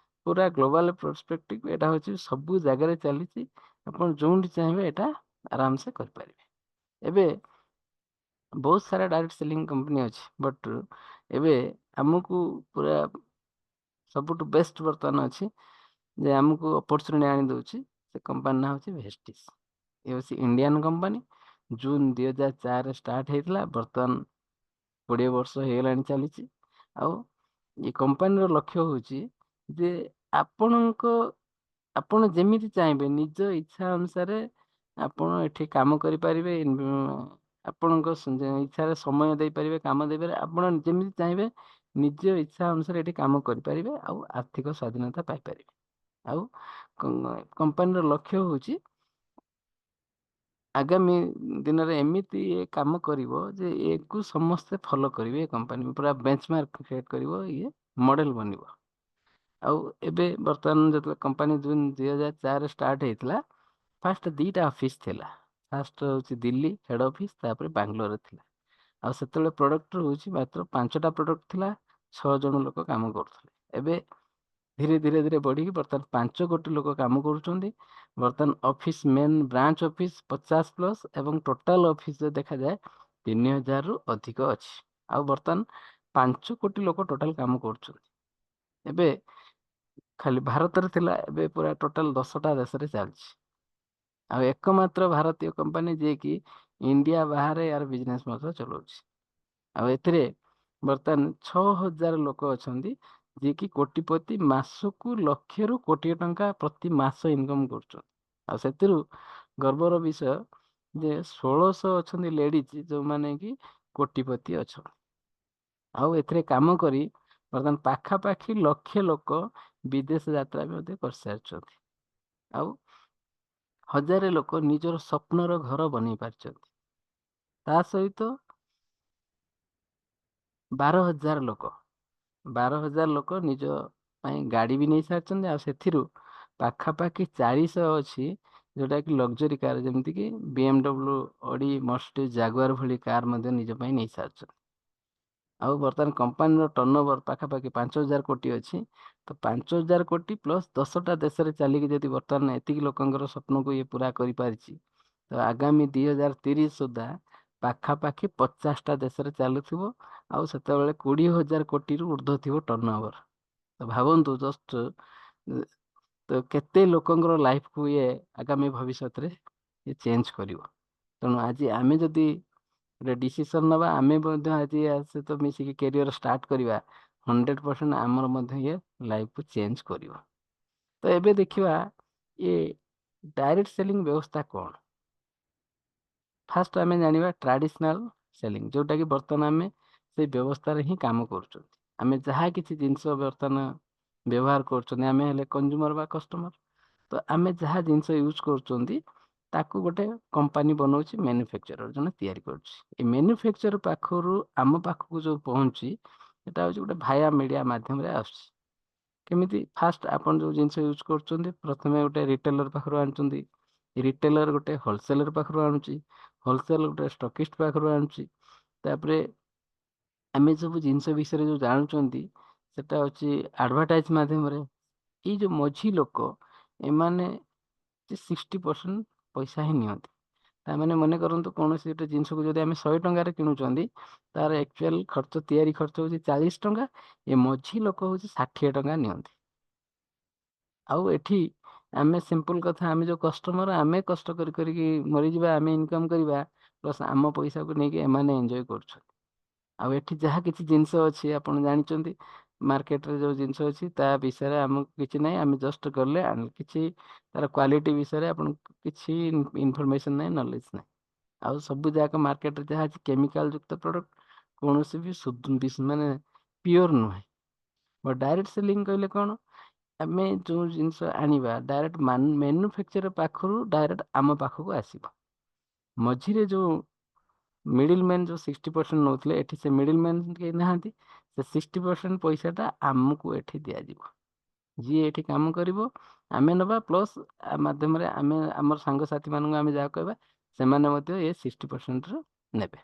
Speaker 1: ପୁରା ଗ୍ଲୋବାଲ ପର୍ସପେକ୍ଟିଭ, ଏଇଟା ହେଉଛି ସବୁ ଜାଗାରେ ଚାଲିଛି। ଆପଣ ଯେଉଁଠି ଚାହିଁବେ ଏଇଟା ଆରାମସେ କରିପାରିବେ। ଏବେ ବହୁତ ସାରା ଡାଇରେକ୍ଟ ସେଲିଂ କମ୍ପାନୀ ଅଛି, ବଟ୍ ଏବେ ଆମକୁ ପୁରା ସବୁଠୁ ବେଷ୍ଟ ବର୍ତ୍ତମାନ ଅଛି ଯେ ଆମକୁ ଅପରଚୁନିଟି ଆଣି ଦେଉଛି, ସେ କମ୍ପାନୀ ନାଁ ହେଉଛି ଭେଷ୍ଟିଜ୍। ଏ ହେଉଛି ଇଣ୍ଡିଆନ୍ କମ୍ପାନୀ। ଜୁନ୍ 2004ରେ ଷ୍ଟାର୍ଟ ହେଇଥିଲା, ବର୍ତ୍ତମାନ 20 ବର୍ଷ ହେଇଗଲାଣି ଚାଲିଛି। ଆଉ ଏ କମ୍ପାନୀର ଲକ୍ଷ୍ୟ ହେଉଛି ଯେ ଆପଣ ଯେମିତି ଚାହିଁବେ ନିଜ ଇଚ୍ଛା ଅନୁସାରେ ଆପଣ ଏଠି କାମ କରିପାରିବେ, ଆପଣଙ୍କ ଇଚ୍ଛାରେ ସମୟ ଦେଇପାରିବେ, କାମ ଦେଇପାରିବେ, ଆପଣ ଯେମିତି ଚାହିଁବେ ନିଜ ଇଚ୍ଛା ଅନୁସାରେ ଏଠି କାମ କରିପାରିବେ ଆଉ ଆର୍ଥିକ ସ୍ୱାଧୀନତା ପାଇପାରିବେ। ଆଉ କମ୍ପାନୀର ଲକ୍ଷ୍ୟ ହେଉଛି ଆଗାମୀ ଦିନରେ ଏମିତି କାମ କରିବ ଯେ ଏକୁ ସମସ୍ତେ ଫଲୋ କରିବେ, ଏ କମ୍ପାନୀ ପୁରା ବେଞ୍ଚମାର୍କ କ୍ରିଏଟ୍ କରିବ, ଇଏ ମଡେଲ ବନିବ। ଆଉ ଏବେ ବର୍ତ୍ତମାନ ଯେତେବେଳେ କମ୍ପାନୀ ଜୁନ୍ 2004ରେ ଷ୍ଟାର୍ଟ ହେଇଥିଲା, ଫାଷ୍ଟ 2ଟା ଅଫିସ୍ ଥିଲା। ଫାଷ୍ଟ ହେଉଛି ଦିଲ୍ଲୀ ହେଡ୍ ଅଫିସ୍, ତାପରେ ବାଙ୍ଗଲୋରରେ ଥିଲା। ଆଉ ସେତେବେଳେ ପ୍ରଡକ୍ଟ ହେଉଛି ମାତ୍ର 5ଟା ପ୍ରଡକ୍ଟ ଥିଲା, 6 ଜଣ ଲୋକ କାମ କରୁଥିଲେ। ଏବେ ଧୀରେ ଧୀରେ ଧୀରେ ବଢିକି ବର୍ତ୍ତମାନ 5 କୋଟି ଲୋକ କାମ କରୁଛନ୍ତି। ବର୍ତ୍ତମାନ ଅଫିସ୍ ମେନ୍ ବ୍ରାଞ୍ଚ ଅଫିସ୍ 50+ ଏବଂ ଟୋଟାଲ ଅଫିସ୍ ଦେଖାଯାଏ 3,000ରୁ ଅଧିକ ଅଛି। ଆଉ ବର୍ତ୍ତମାନ 5 କୋଟି ଲୋକ ଟୋଟାଲ କାମ କରୁଛନ୍ତି। ଏବେ ଖାଲି ଭାରତରେ ଥିଲା, ଏବେ ପୁରା ଟୋଟାଲ 10ଟା ଦେଶରେ ଚାଲିଛି। ଆଉ ଏକମାତ୍ର ଭାରତୀୟ କମ୍ପାନୀ ଯିଏକି ଇଣ୍ଡିଆ ବାହାରେ ଏହାର ବିଜନେସ୍ ମଧ୍ୟ ଚଲାଉଛି। ଆଉ ଏଥିରେ ବର୍ତ୍ତମାନ 6,000 ଲୋକ ଅଛନ୍ତି ଯିଏକି କୋଟିପତି, ମାସକୁ 1,00,000ରୁ କୋଟିଏ ଟଙ୍କା ପ୍ରତି ମାସ ଇନକମ୍ କରୁଛନ୍ତି। ଆଉ ସେଥିରୁ ଗର୍ବର ବିଷୟ ଯେ 1,600 ଅଛନ୍ତି ଲେଡିଜ୍ ଯେଉଁମାନେ କି କୋଟିପତି ଅଛନ୍ତି। ଆଉ ଏଥିରେ କାମ କରି ବର୍ତ୍ତମାନ ପାଖାପାଖି 1,00,000 ଲୋକ ବିଦେଶ ଯାତ୍ରା ବି ମଧ୍ୟ କରିସାରିଛନ୍ତି। ଆଉ 1,000 ଲୋକ ନିଜର ସ୍ୱପ୍ନର ଘର ବନେଇ ପାରିଛନ୍ତି। ତା ସହିତ 12,000 ଲୋକ ନିଜ ପାଇଁ ଗାଡ଼ି ବି ନେଇ ସାରିଛନ୍ତି। ଆଉ ସେଥିରୁ ପାଖାପାଖି 400 ଅଛି ଯୋଉଟାକି ଲକ୍ଜରୀ କାର୍, ଯେମିତିକି BMW, ଅଡି, ମର୍ସିଡିଜ୍, ଜାଗୁଆର ଭଳି କାର୍ ମଧ୍ୟ ନିଜ ପାଇଁ ନେଇ ସାରିଛନ୍ତି। ଆଉ ବର୍ତ୍ତମାନ କମ୍ପାନୀର ଟର୍ଣ୍ଣଓଭର ପାଖାପାଖି 5,000 କୋଟି ଅଛି। ତ 5,000 କୋଟି ପ୍ଲସ୍ 10ଟା ଦେଶରେ ଚାଲିକି ଯଦି ବର୍ତ୍ତମାନ ଏତିକି ଲୋକଙ୍କର ସ୍ୱପ୍ନକୁ ଇଏ ପୁରା କରିପାରିଛି, ତ ଆଗାମୀ 2030 ସୁଦ୍ଧା ପାଖାପାଖି 50ଟା ଦେଶରେ ଚାଲୁଥିବ। ଆଉ ସେତେବେଳେ 20,000 କୋଟିରୁ ଉର୍ଦ୍ଧ୍ୱ ଥିବ ଟର୍ଣ୍ଣଓଭର। ତ ଭାବନ୍ତୁ ଜଷ୍ଟ ତ କେତେ ଲୋକଙ୍କର ଲାଇଫକୁ ଇଏ ଆଗାମୀ ଭବିଷ୍ୟତରେ ଇଏ ଚେଞ୍ଜ କରିବ। ତେଣୁ ଆଜି ଆମେ ଯଦି ଗୋଟେ ଡିସିସନ୍ ନେବା, ଆମେ ମଧ୍ୟ ଆଜି ୟା ସହିତ ମିଶିକି କ୍ୟାରିୟର ଷ୍ଟାର୍ଟ କରିବା, 100% ଆମର ମଧ୍ୟ ଇଏ ଲାଇଫକୁ ଚେଞ୍ଜ କରିବ। ତ ଏବେ ଦେଖିବା ଏ ଡାଇରେକ୍ଟ ସେଲିଂ ବ୍ୟବସ୍ଥା କ'ଣ। ଫାଷ୍ଟ ଆମେ ଜାଣିବା ଟ୍ରାଡିସନାଲ ସେଲିଂ, ଯୋଉଟାକି ବର୍ତ୍ତମାନ ଆମେ ସେଇ ବ୍ୟବସ୍ଥାରେ ହିଁ କାମ କରୁଛନ୍ତି। ଆମେ ଯାହା କିଛି ଜିନିଷ ବର୍ତ୍ତମାନ ବ୍ୟବହାର କରୁଛନ୍ତି, ଆମେ ହେଲେ କନଜ୍ୟୁମର ବା କଷ୍ଟମର। ତ ଆମେ ଯାହା ଜିନିଷ ୟୁଜ୍ କରୁଛନ୍ତି ତାକୁ ଗୋଟେ କମ୍ପାନୀ ବନଉଛି, ମ୍ୟାନୁଫ୍ୟାକ୍ଚରର ଜଣେ ତିଆରି କରୁଛି। ଏ ମ୍ୟାନୁଫ୍ୟାକ୍ଚର ପାଖରୁ ଆମ ପାଖକୁ ଯୋଉ ପହଞ୍ଚି, ସେଟା ହେଉଛି ଗୋଟେ ଭାୟା ମିଡ଼ିଆ ମାଧ୍ୟମରେ ଆସୁଛି। କେମିତି? ଫାଷ୍ଟ ଆପଣ ଯୋଉ ଜିନିଷ ୟୁଜ୍ କରୁଛନ୍ତି, ପ୍ରଥମେ ଗୋଟେ ରିଟେଲର ପାଖରୁ ଆଣୁଛନ୍ତି, ରିଟେଲର ଗୋଟେ ହୋଲସେଲର ପାଖରୁ ଆଣୁଛି, ହୋଲସେଲ ଗୋଟେ ଷ୍ଟକିଷ୍ଟ ପାଖରୁ ଆଣୁଛି। ତାପରେ ଆମେ ସବୁ ଜିନିଷ ବିଷୟରେ ଯୋଉ ଜାଣୁଛନ୍ତି ସେଟା ହେଉଛି ଆଡଭର୍ଟାଇଜ ମାଧ୍ୟମରେ। ଏଇ ଯୋଉ ମଝି ଲୋକ, ଏମାନେ 60% ପଇସା ହିଁ ନିଅନ୍ତି। ତାମାନେ ମନେ କରନ୍ତୁ କୌଣସି ଗୋଟେ ଜିନିଷକୁ ଯଦି ଆମେ 100 ଟଙ୍କାରେ କିଣୁଛନ୍ତି, ତାର ଆକ୍ଚୁଆଲ ଖର୍ଚ୍ଚ ତିଆରି ଖର୍ଚ୍ଚ ହଉଛି 40 ଟଙ୍କା, ଏ ମଝି ଲୋକ ହଉଛି 60 ଟଙ୍କା ନିଅନ୍ତି। ଆଉ ଏଠି ଆମେ ସିମ୍ପଲ କଥା, ଆମେ ଯୋଉ କଷ୍ଟମର, ଆମେ କଷ୍ଟ କରିକି ମରିଯିବା, ଆମେ ଇନକମ୍ କରିବା, ପ୍ଲସ୍ ଆମ ପଇସାକୁ ନେଇକି ଏମାନେ ଏନ୍ଜୟ କରୁଛନ୍ତି। ଆଉ ଏଠି ଯାହା କିଛି ଜିନିଷ ଅଛି ଆପଣ ଜାଣିଛନ୍ତି, ମାର୍କେଟରେ ଯୋଉ ଜିନିଷ ଅଛି ତା ବିଷୟରେ ଆମକୁ କିଛି ନାହିଁ, ଆମେ ଜଷ୍ଟ ଗଲେ କିଛି ତାର କ୍ୱାଲିଟି ବିଷୟରେ ଆପଣଙ୍କୁ କିଛି ଇନଫର୍ମେସନ ନାହିଁ, ନଲେଜ ନାହିଁ। ଆଉ ସବୁ ଯାକ ମାର୍କେଟରେ ଯାହା ଅଛି କେମିକାଲ ଯୁକ୍ତ ପ୍ରଡକ୍ଟ, କୌଣସି ବି ମାନେ ପିଓର ନୁହେଁ। ଡାଇରେକ୍ଟ ସେଲିଂ କହିଲେ କଣ, ଆମେ ଯୋଉ ଜିନିଷ ଆଣିବା ଡାଇରେକ୍ଟ ମ୍ୟାନୁଫ୍ୟାକ୍ଚର ପାଖରୁ ଡାଇରେକ୍ଟ ଆମ ପାଖକୁ ଆସିବ। ମଝିରେ ଯୋଉ ମିଡିଲ ମ୍ୟାନ୍ ଯୋଉ 60% ନଉଥିଲେ, ଏଠି ସେ ମିଡିଲ ମ୍ୟାନ୍ କେହି ନାହାନ୍ତି। ସେ 60% ପଇସାଟା ଆମକୁ ଏଠି ଦିଆଯିବ। ଯିଏ ଏଠି କାମ କରିବ ଆମେ ନେବା, ପ୍ଲସ୍ ମାଧ୍ୟମରେ ଆମେ ଆମର ସାଙ୍ଗସାଥି ମାନଙ୍କୁ ଆମେ ଯାହା କହିବା ସେମାନେ ମଧ୍ୟ ଏ 60%ର ନେବେ।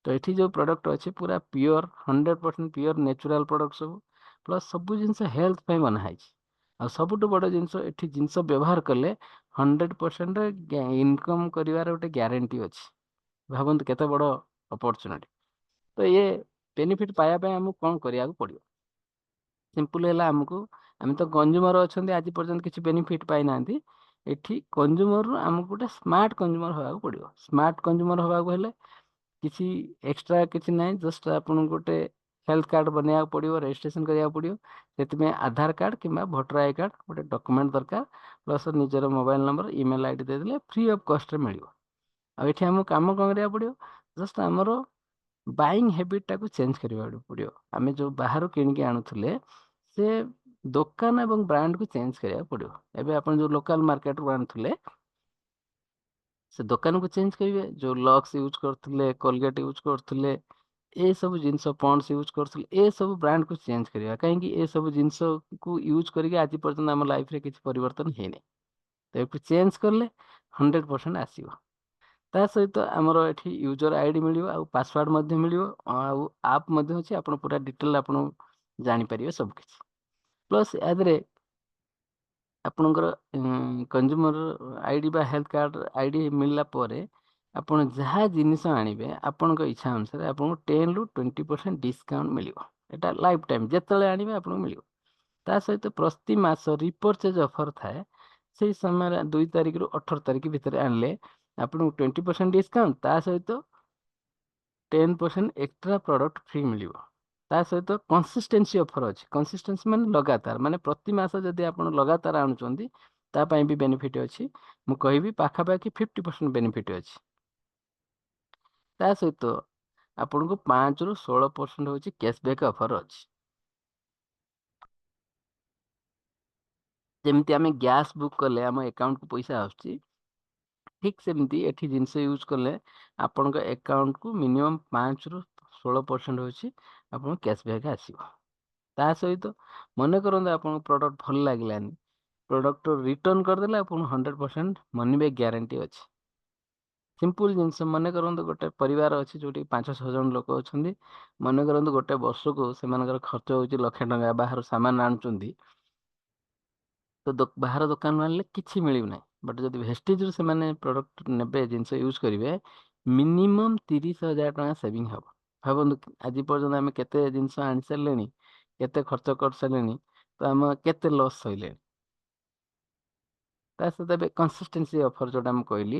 Speaker 1: ତ ଏଠି ଯୋଉ ପ୍ରଡକ୍ଟ ଅଛି ପୁରା ପିଓର 100% ପିଓର ନ୍ୟାଚୁରାଲ ପ୍ରଡକ୍ଟ ସବୁ, ପ୍ଲସ୍ ସବୁ ଜିନିଷ ହେଲ୍ଥ ପାଇଁ ବନା ହେଇଛି। ଆଉ ସବୁଠୁ ବଡ଼ ଜିନିଷ, ଏଠି ଜିନିଷ ବ୍ୟବହାର କଲେ 100% ଇନକମ୍ କରିବାର ଗୋଟେ ଗ୍ୟାରେଣ୍ଟି ଅଛି। ଭାବନ୍ତୁ କେତେ ବଡ଼ ଅପରଚୁନିଟି। ତ ଇଏ ବେନିଫିଟ୍ ପାଇବା ପାଇଁ ଆମକୁ କଣ କରିବାକୁ ପଡ଼ିବ? ସିମ୍ପଲ ହେଲା, ଆମେ ତ କଞ୍ଜୁମର ଅଛନ୍ତି, ଆଜି ପର୍ଯ୍ୟନ୍ତ କିଛି ବେନିଫିଟ୍ ପାଇନାହାନ୍ତି। ଏଠି କଞ୍ଜୁମରରୁ ଆମକୁ ଗୋଟେ ସ୍ମାର୍ଟ କଞ୍ଜୁମର ହେବାକୁ ପଡ଼ିବ। ସ୍ମାର୍ଟ କଞ୍ଜୁମର ହେବାକୁ ହେଲେ କିଛି ଏକ୍ସଟ୍ରା କିଛି ନାହିଁ, ଜଷ୍ଟ ଆପଣଙ୍କୁ ଗୋଟେ ହେଲ୍ଥ କାର୍ଡ଼ ବନେଇବାକୁ ପଡ଼ିବ, ରେଜିଷ୍ଟ୍ରେସନ କରିବାକୁ ପଡ଼ିବ। ସେଥିପାଇଁ ଆଧାର କାର୍ଡ଼ କିମ୍ବା ଭୋଟର ଆଇ କାର୍ଡ଼ ଗୋଟେ ଡକୁମେଣ୍ଟ ଦରକାର, ପ୍ଲସ୍ ନିଜର ମୋବାଇଲ ନମ୍ବର, ଇମେଲ ଆଇଡି ଦେଇଦେଲେ ଫ୍ରି ଅଫ୍ କଷ୍ଟରେ ମିଳିବ। ଆଉ ଏଠି ଆମକୁ କାମ କଣ କରିବାକୁ ପଡ଼ିବ, ଜଷ୍ଟ ଆମର ବାଇଂ ହ୍ୟାବିଟଟାକୁ ଚେଞ୍ଜ କରିବାକୁ ପଡ଼ିବ। ଆମେ ଯୋଉ ବାହାରୁ କିଣିକି ଆଣୁଥିଲେ, ସେ ଦୋକାନ ଏବଂ ବ୍ରାଣ୍ଡକୁ ଚେଞ୍ଜ କରିବାକୁ ପଡ଼ିବ। ଏବେ ଆପଣ ଯୋଉ ଲୋକାଲ ମାର୍କେଟରୁ ଆଣୁଥିଲେ, ସେ ଦୋକାନକୁ ଚେଞ୍ଜ କରିବେ। ଯୋଉ ଲକ୍ସ ୟୁଜ୍ କରୁଥିଲେ, କୋଲଗେଟ୍ ୟୁଜ୍ କରୁଥିଲେ, ଏ ସବୁ ଜିନିଷ ପଣ୍ଡସ୍ ୟୁଜ୍ କରୁଥିଲେ, ଏ ସବୁ ବ୍ରାଣ୍ଡକୁ ଚେଞ୍ଜ କରିବା। କାହିଁକି, ଏ ସବୁ ଜିନିଷକୁ ୟୁଜ୍ କରିକି ଆଜି ପର୍ଯ୍ୟନ୍ତ ଆମ ଲାଇଫରେ କିଛି ପରିବର୍ତ୍ତନ ହେଇନି। ତ ଏକୁ ଚେଞ୍ଜ କଲେ 100% ଆସିବ। ତା ସହିତ ଆମର ଏଠି ୟୁଜର ଆଇଡି ମିଳିବ, ଆଉ ପାସୱାର୍ଡ ମଧ୍ୟ ମିଳିବ, ଆଉ ଆପ୍ ମଧ୍ୟ ଅଛି। ଆପଣ ପୁରା ଡିଟେଲ ଆପଣ ଜାଣିପାରିବେ ସବୁକିଛି। ପ୍ଲସ୍ ୟା ଦେହରେ ଆପଣଙ୍କର କଞ୍ଜୁମର ଆଇଡି ବା ହେଲ୍ଥ କାର୍ଡ ଆଇଡି ମିଳିଲା ପରେ ଆପଣ ଯାହା ଜିନିଷ ଆଣିବେ ଆପଣଙ୍କ ଇଚ୍ଛା ଅନୁସାରେ ଆପଣଙ୍କୁ 10ରୁ 20% ଡିସକାଉଣ୍ଟ ମିଳିବ। ଏଟା ଲାଇଫ ଟାଇମ୍, ଯେତେବେଳେ ଆଣିବେ ଆପଣଙ୍କୁ ମିଳିବ। ତା ସହିତ ପ୍ରତି ମାସ ରିପରଚେଜ ଅଫର ଥାଏ। ସେଇ ସମୟରେ 2 ତାରିଖରୁ 18 ତାରିଖ ଭିତରେ ଆଣିଲେ ଆପଣଙ୍କୁ 20% ଡିସକାଉଣ୍ଟ, ତା ସହିତ 10% ଏକ୍ସଟ୍ରା ପ୍ରଡକ୍ଟ ଫ୍ରି ମିଳିବ। ତା ସହିତ କନସିଷ୍ଟେନ୍ସି ଅଫର ଅଛି। କନସିଷ୍ଟେନ୍ସି ମାନେ ଲଗାତାର, ମାନେ ପ୍ରତି ମାସ ଯଦି ଆପଣ ଲଗାତାର ଆଣୁଛନ୍ତି ତା ପାଇଁ ବି ବେନିଫିଟ୍ ଅଛି। ମୁଁ କହିବି ପାଖାପାଖି 50% ବେନିଫିଟ୍ ଅଛି। ତା ସହିତ ଆପଣଙ୍କୁ 5ରୁ 16% ହେଉଛି କ୍ୟାସବ୍ୟାକ୍ ଅଫର ଅଛି। ଯେମିତି ଆମେ ଗ୍ୟାସ୍ ବୁକ୍ କଲେ ଆମ ଆକାଉଣ୍ଟକୁ ପଇସା ଆସୁଛି, ଠିକ୍ ସେମିତି ଏଠି ଜିନିଷ ୟୁଜ୍ କଲେ ଆପଣଙ୍କ ଆକାଉଣ୍ଟକୁ ମିନିମମ୍ 5ରୁ 16% ହେଉଛି ଆପଣଙ୍କୁ କ୍ୟାସବ୍ୟାକ୍ ଆସିବ। ତା ସହିତ ମନେ କରନ୍ତୁ ଆପଣଙ୍କୁ ପ୍ରଡକ୍ଟ ଭଲ ଲାଗିଲାନି, ପ୍ରଡକ୍ଟ ରିଟର୍ନ କରିଦେଲେ ଆପଣଙ୍କୁ 100% ମନି ବ୍ୟାକ୍ ଗ୍ୟାରେଣ୍ଟି ଅଛି। ସିମ୍ପଲ ଜିନିଷ, ମନେ କରନ୍ତୁ ଗୋଟେ ପରିବାର ଅଛି ଯୋଉଠି 5-6 ଜଣ ଲୋକ ଅଛନ୍ତି। ମନେ କରନ୍ତୁ ଗୋଟେ ବର୍ଷକୁ ସେମାନଙ୍କର ଖର୍ଚ୍ଚ ହଉଛି 1,00,000 ଟଙ୍କା, ବାହାରୁ ସାମାନ ଆଣୁଛନ୍ତି। ତ ବାହାର ଦୋକାନରୁ ଆଣିଲେ କିଛି ମିଳିବ ନାହିଁ। ବଟ୍ ଯଦି ଭେଷ୍ଟିଜରୁ ସେମାନେ ପ୍ରଡକ୍ଟ ନେବେ, ଜିନିଷ ୟୁଜ୍ କରିବେ, ମିନିମମ୍ 30,000 ଟଙ୍କା ସେଭିଂ ହବ। ଭାବନ୍ତୁ ଆଜି ପର୍ଯ୍ୟନ୍ତ ଆମେ କେତେ ଜିନିଷ ଆଣି ସାରିଲେଣି, କେତେ ଖର୍ଚ୍ଚ କରିସାରିଲେଣି, ତ ଆମେ କେତେ ଲସ୍ ସହିଲେଣି। ତା ସହିତ ଏବେ କନସିଷ୍ଟେନ୍ସି ଅଫର ଯୋଉଟା ମୁଁ କହିଲି,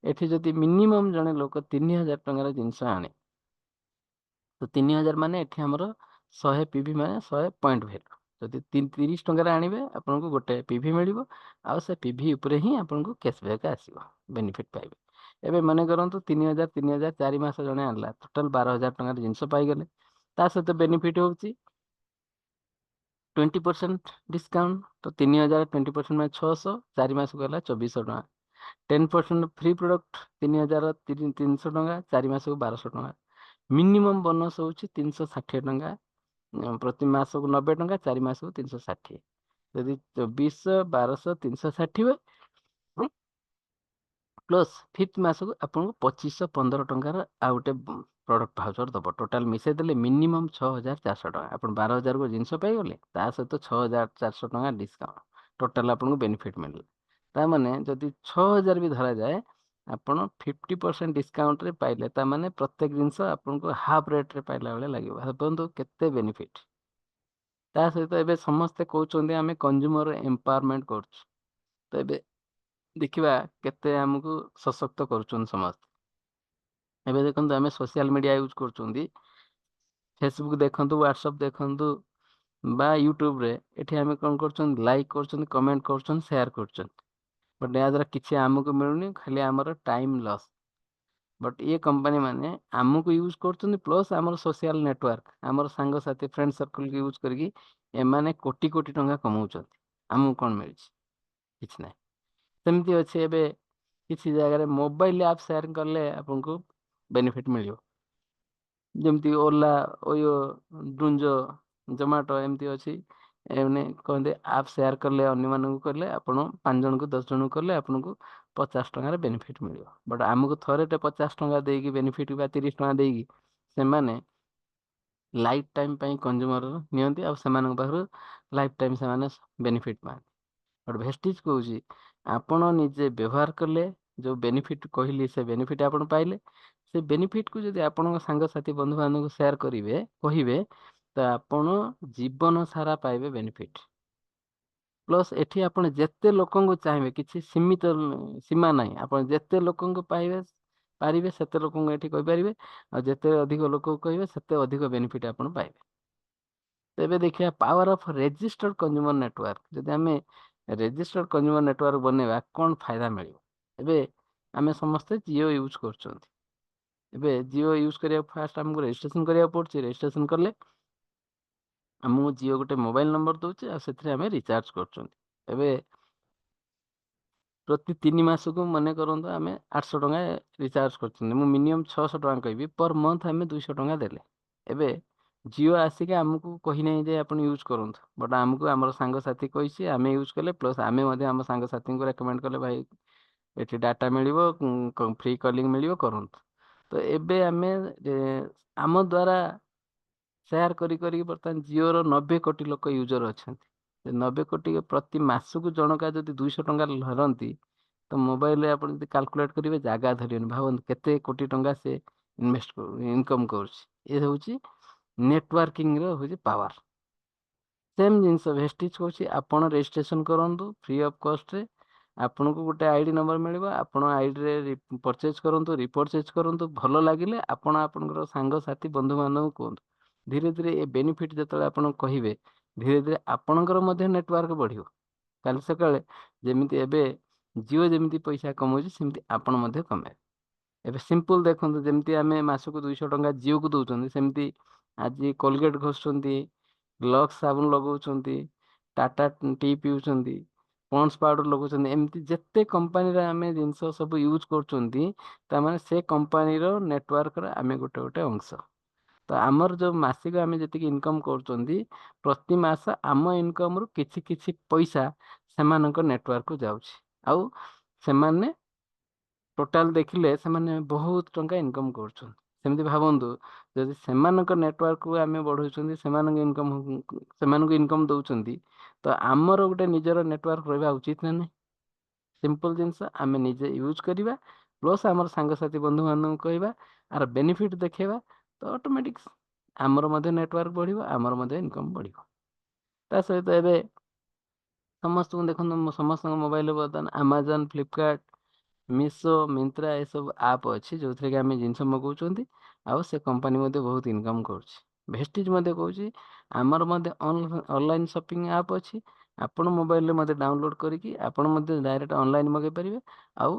Speaker 1: ଏଠି ଯଦି ମିନିମମ୍ ଜଣେ ଲୋକ 3,000 ଟଙ୍କାର ଜିନିଷ ଆଣେ, ତ 3,000 ମାନେ ଏଠି ଆମର 100 ପିଭି ମାନେ 100 ପଏଣ୍ଟ ଭ୍ୟାଲୁ। ଯଦି 30 ଟଙ୍କାରେ ଆଣିବେ ଆପଣଙ୍କୁ ଗୋଟେ ପିଭି ମିଳିବ, ଆଉ ସେ ପିଭି ଉପରେ ହିଁ ଆପଣଙ୍କୁ କ୍ୟାସବ୍ୟାକ୍ ଆସିବ, ବେନିଫିଟ୍ ପାଇବେ। ଏବେ ମନେ କରନ୍ତୁ 3,000 3,000 4 ମାସ ଜଣେ ଆଣିଲା, ଟୋଟାଲ 12,000 ଟଙ୍କାର ଜିନିଷ ପାଇଗଲେ। ତା ସହିତ ବେନିଫିଟ୍ ହେଉଛି 20% ଡିସକାଉଣ୍ଟ। ତ 3,000 20% ମାନେ 600, 4 ମାସକୁ ଗଲା 2,400 ଟଙ୍କା। 10% ଫ୍ରି ପ୍ରଡକ୍ଟ, 3,000 300 ଟଙ୍କା, 4 ମାସକୁ 1,200 ଟଙ୍କା। ମିନିମମ୍ ବୋନସ୍ ହେଉଛି 360 ଟଙ୍କା, ପ୍ରତି ମାସକୁ 90 ଟଙ୍କା, 4 ମାସକୁ 360। ଯଦି 2,400, 1,200, 360 ପ୍ଲସ୍ ଫିଫ୍ଥ ମାସକୁ ଆପଣଙ୍କୁ 2,515 ଟଙ୍କାର ଆଉ ଗୋଟେ ପ୍ରଡକ୍ଟ ଭାଉଚର ଦବ। ଟୋଟାଲ ମିଶାଇ ଦେଲେ ମିନିମମ୍ 6,400 ଟଙ୍କା। ଆପଣ 12,000 ଜିନିଷ ପାଇଗଲେ, ତା ସହିତ 6,400 ଟଙ୍କା ଡିସକାଉଣ୍ଟ, ଟୋଟାଲ ଆପଣଙ୍କୁ ବେନିଫିଟ୍ ମିଳିଲା। ତା ମାନେ ଯଦି 6,000 ବି ଧରାଯାଏ, ଆପଣ 50% ଡିସକାଉଣ୍ଟରେ ପାଇଲେ, ତା ମାନେ ପ୍ରତ୍ୟେକ ଜିନିଷ ଆପଣଙ୍କୁ ହାଫ୍ ରେଟ୍ରେ ପାଇଲା ଭଳିଆ ଲାଗିବ। ଭାବନ୍ତୁ କେତେ ବେନିଫିଟ୍। ତା ସହିତ ଏବେ ସମସ୍ତେ କହୁଛନ୍ତି ଆମେ କଞ୍ଜ୍ୟୁମର ଏମ୍ପାୱାରମେଣ୍ଟ କରୁଛୁ। ତ ଏବେ ଦେଖିବା କେତେ ଆମକୁ ସଶକ୍ତ କରୁଛନ୍ତି ସମସ୍ତେ। ଏବେ ଦେଖନ୍ତୁ ଆମେ ସୋସିଆଲ ମିଡ଼ିଆ ୟୁଜ୍ କରୁଛନ୍ତି, ଫେସବୁକ୍ ଦେଖନ୍ତୁ, ହ୍ୱାଟ୍ସଅପ୍ ଦେଖନ୍ତୁ ବା ୟୁଟ୍ୟୁବରେ, ଏଠି ଆମେ କ'ଣ କରୁଛନ୍ତି, ଲାଇକ୍ କରୁଛନ୍ତି, କମେଣ୍ଟ କରୁଛନ୍ତି, ସେୟାର କରୁଛନ୍ତି। ବଟ୍ ଏହା ଦ୍ୱାରା କିଛି ଆମକୁ ମିଳୁନି, ଖାଲି ଆମର ଟାଇମ୍ ଲସ୍। ବଟ୍ ଇଏ କମ୍ପାନୀ ମାନେ ଆମକୁ ୟୁଜ୍ କରୁଛନ୍ତି, ପ୍ଲସ୍ ଆମର ସୋସିଆଲ ନେଟୱାର୍କ, ଆମର ସାଙ୍ଗସାଥି ଫ୍ରେଣ୍ଡ ସର୍କଲକୁ ୟୁଜ୍ କରିକି ଏମାନେ କୋଟି କୋଟି ଟଙ୍କା କମାଉଛନ୍ତି। ଆମକୁ କ'ଣ ମିଳୁଛି? କିଛି ନାହିଁ। ସେମିତି ଅଛି ଏବେ କିଛି ଜାଗାରେ ମୋବାଇଲ ଆପ୍ ସେୟାର କଲେ ଆପଣଙ୍କୁ ବେନିଫିଟ୍ ମିଳିବ। ଯେମିତି ଓଲା, ଓୟୋ, ଡୁଞ୍ଜୋ, ଜୋମାଟୋ ଏମିତି ଅଛି। ଏମାନେ କହନ୍ତି ଆପ୍ ସେୟାର କଲେ, ଅନ୍ୟମାନଙ୍କୁ କଲେ, ଆପଣ 5 ଜଣଙ୍କୁ 10 ଜଣଙ୍କୁ କଲେ ଆପଣଙ୍କୁ 50 ଟଙ୍କାର ବେନିଫିଟ୍ ମିଳିବ। ବଟ୍ ଆମକୁ ଥରେଟେ 50 ଟଙ୍କା ଦେଇକି ବେନିଫିଟ୍ ବା 30 ଟଙ୍କା ଦେଇକି ସେମାନେ ଲାଇଫ୍ ଟାଇମ୍ ପାଇଁ କଞ୍ଜ୍ୟୁମର ନିଅନ୍ତି, ଆଉ ସେମାନଙ୍କ ପାଖରୁ ଲାଇଫ୍ ଟାଇମ୍ ସେମାନେ ବେନିଫିଟ୍ ପାଆନ୍ତି। ବଟ୍ ଭେଷ୍ଟିଜ୍ କହୁଛି ଆପଣ ନିଜେ ବ୍ୟବହାର କଲେ, ଯେଉଁ ବେନିଫିଟ୍ କହିଲି ସେ ବେନିଫିଟ୍ ଆପଣ ପାଇଲେ। ସେ ବେନିଫିଟ୍କୁ ଯଦି ଆପଣଙ୍କ ସାଙ୍ଗସାଥି ବନ୍ଧୁବାନ୍ଧବଙ୍କୁ ସେୟାର କରିବେ, କହିବେ, ତ ଆପଣ ଜୀବନ ସାରା ପାଇବେ ବେନିଫିଟ୍। ପ୍ଲସ୍ ଏଠି ଆପଣ ଯେତେ ଲୋକଙ୍କୁ ଚାହିଁବେ, କିଛି ସୀମିତ ସୀମା ନାହିଁ। ଆପଣ ଯେତେ ଲୋକଙ୍କୁ ପାରିବେ ସେତେ ଲୋକଙ୍କୁ ଏଠି କହିପାରିବେ, ଆଉ ଯେତେ ଅଧିକ ଲୋକଙ୍କୁ କହିବେ ସେତେ ଅଧିକ ବେନିଫିଟ୍ ଆପଣ ପାଇବେ। ତେବେ ଦେଖିବା power of registered consumer network. ଯଦି ଆମେ ରେଜିଷ୍ଟର୍ଡ କଞ୍ଜ୍ୟୁମର ନେଟୱାର୍କ ବନେଇବା, କ'ଣ ଫାଇଦା ମିଳିବ? ଏବେ ଆମେ ସମସ୍ତେ ଜିଓ ୟୁଜ୍ କରୁଛନ୍ତି। ଏବେ ଜିଓ ୟୁଜ୍ କରିବାକୁ ଫାଷ୍ଟ ଆମକୁ ରେଜିଷ୍ଟ୍ରେସନ କରିବାକୁ ପଡ଼ୁଛି। ରେଜିଷ୍ଟ୍ରେସନ କଲେ ଆମକୁ ଜିଓ ଗୋଟେ ମୋବାଇଲ ନମ୍ବର ଦେଉଛି, ଆଉ ସେଥିରେ ଆମେ ରିଚାର୍ଜ କରୁଛନ୍ତି। ଏବେ ପ୍ରତି 3 ମାସକୁ ମନେ କରନ୍ତୁ ଆମେ 800 ଟଙ୍କା ରିଚାର୍ଜ କରୁଛନ୍ତି। ମୁଁ ମିନିମମ୍ 600 ଟଙ୍କା କହିବି, ପର୍ ମନ୍ଥ ଆମେ 200 ଟଙ୍କା ଦେଲେ। ଏବେ ଜିଓ ଆସିକି ଆମକୁ କହିନାହିଁ ଯେ ଆପଣ ୟୁଜ୍ କରନ୍ତୁ, ବଟ୍ ଆମକୁ ଆମର ସାଙ୍ଗସାଥି କହିଛି, ଆମେ ୟୁଜ୍ କଲେ, ପ୍ଲସ୍ ଆମେ ମଧ୍ୟ ଆମ ସାଙ୍ଗସାଥିଙ୍କୁ ରେକମେଣ୍ଡ କଲେ, ଭାଇ ଏଠି ଡାଟା ମିଳିବ, ଫ୍ରି କଲିଂ ମିଳିବ, କରନ୍ତୁ। ତ ଏବେ ଆମେ ଆମ ଦ୍ୱାରା ସେୟାର କରି କରିକି ବର୍ତ୍ତମାନ ଜିଓର 90 କୋଟି ଲୋକ ୟୁଜର ଅଛନ୍ତି। 90 କୋଟି ପ୍ରତି ମାସକୁ ଜଣକା ଯଦି 200 ଟଙ୍କା ଧରନ୍ତି, ତ ମୋବାଇଲରେ ଆପଣ ଯଦି କାଲକୁଲେଟ୍ କରିବେ ଜାଗା ଧରିବେନି। ଭାବନ୍ତୁ କେତେ କୋଟି ଟଙ୍କା ସେ ଇନକମ୍ କରୁଛି। ଏ ହେଉଛି ନେଟୱାର୍କିଂର ହେଉଛି ପାୱାର। ସେମ୍ ଜିନିଷ ଭେଷ୍ଟିଜ୍ କହୁଛି, ଆପଣ ରେଜିଷ୍ଟ୍ରେସନ କରନ୍ତୁ ଫ୍ରି ଅଫ୍ କଷ୍ଟରେ। ଆପଣଙ୍କୁ ଗୋଟେ ଆଇଡି ନମ୍ବର ମିଳିବ, ଆପଣ ଆଇଡିରେ ପରଚେଜ୍ କରନ୍ତୁ, ରିପରଚେଜ୍ କରନ୍ତୁ। ଭଲ ଲାଗିଲେ ଆପଣ ଆପଣଙ୍କର ସାଙ୍ଗସାଥି ବନ୍ଧୁବାନ୍ଧବଙ୍କୁ କୁହନ୍ତୁ। ଧୀରେ ଧୀରେ ଏ ବେନିଫିଟ୍ ଯେତେବେଳେ ଆପଣ କହିବେ, ଧୀରେ ଧୀରେ ଆପଣଙ୍କର ମଧ୍ୟ ନେଟୱାର୍କ ବଢ଼ିବ। କାଲି ସକାଳେ ଯେମିତି ଏବେ ଜିଓ ଯେମିତି ପଇସା କମଉଛି, ସେମିତି ଆପଣ ମଧ୍ୟ କମେଇବେ। ଏବେ ସିମ୍ପଲ୍ ଦେଖନ୍ତୁ, ଯେମିତି ଆମେ ମାସକୁ 200 ଟଙ୍କା ଜିଓକୁ ଦେଉଛନ୍ତି, ସେମିତି ଆଜି କୋଲଗେଟ୍ ଘଷୁଛନ୍ତି, ଲକ୍ସ ସାବୁନ ଲଗାଉଛନ୍ତି, ଟାଟା ଟି ପିଉଛନ୍ତି, ପଣ୍ଡସ୍ ପାଉଡର ଲଗାଉଛନ୍ତି। ଏମିତି ଯେତେ କମ୍ପାନୀର ଆମେ ଜିନିଷ ସବୁ ୟୁଜ୍ କରୁଛନ୍ତି, ତାମାନେ ସେ କମ୍ପାନୀର ନେଟୱାର୍କର ଆମେ ଗୋଟେ ଗୋଟେ ଅଂଶ। ତ ଆମର ଯେଉଁ ମାସିକ ଆମେ ଯେତିକି ଇନକମ୍ କରୁଛନ୍ତି, ପ୍ରତି ମାସ ଆମ ଇନକମ୍ରୁ କିଛି କିଛି ପଇସା ସେମାନଙ୍କ ନେଟୱାର୍କକୁ ଯାଉଛି। ଆଉ ସେମାନେ ଟୋଟାଲ ଦେଖିଲେ ସେମାନେ ବହୁତ ଟଙ୍କା ଇନକମ୍ କରୁଛନ୍ତି। ସେମିତି ଭାବନ୍ତୁ, ଯଦି ସେମାନଙ୍କ ନେଟୱାର୍କକୁ ଆମେ ବଢ଼ଉଛନ୍ତି, ସେମାନଙ୍କୁ ଇନକମ୍ ଦେଉଛନ୍ତି, ତ ଆମର ଗୋଟେ ନିଜର ନେଟୱାର୍କ ରହିବା ଉଚିତ ନା ନାହିଁ? ସିମ୍ପଲ୍ ଜିନିଷ, ଆମେ ନିଜେ ୟୁଜ୍ କରିବା, ପ୍ଲସ୍ ଆମର ସାଙ୍ଗସାଥି ବନ୍ଧୁବାନ୍ଧବଙ୍କୁ କହିବା, ଆର ବେନିଫିଟ୍ ଦେଖେଇବା, ତ ଅଟୋମେଟିକ୍ ଆମର ମଧ୍ୟ ନେଟୱାର୍କ ବଢ଼ିବ, ଆମର ମଧ୍ୟ ଇନକମ୍ ବଢ଼ିବ। ତା ସହିତ ଏବେ ସମସ୍ତଙ୍କୁ ଦେଖନ୍ତୁ, ସମସ୍ତଙ୍କ ମୋବାଇଲରେ ବର୍ତ୍ତମାନ ଆମାଜନ୍, ଫ୍ଲିପକାର୍ଟ, ମିଶୋ, ମିନ୍ତ୍ରା ଏସବୁ ଆପ୍ ଅଛି, ଯେଉଁଥିରେ କି ଆମେ ଜିନିଷ ମଗାଉଛନ୍ତି, ଆଉ ସେ କମ୍ପାନୀ ମଧ୍ୟ ବହୁତ ଇନକମ୍ କରୁଛି। ଭେଷ୍ଟିଜ୍ ମଧ୍ୟ କହୁଛି, ଆମର ମଧ୍ୟ ଅନଲାଇନ୍ ସପିଂ ଆପ୍ ଅଛି। ଆପଣ ମୋବାଇଲରେ ମଧ୍ୟ ଡାଉନଲୋଡ଼୍ କରିକି ଆପଣ ମଧ୍ୟ ଡାଇରେକ୍ଟ ଅନଲାଇନ୍ ମଗାଇ ପାରିବେ, ଆଉ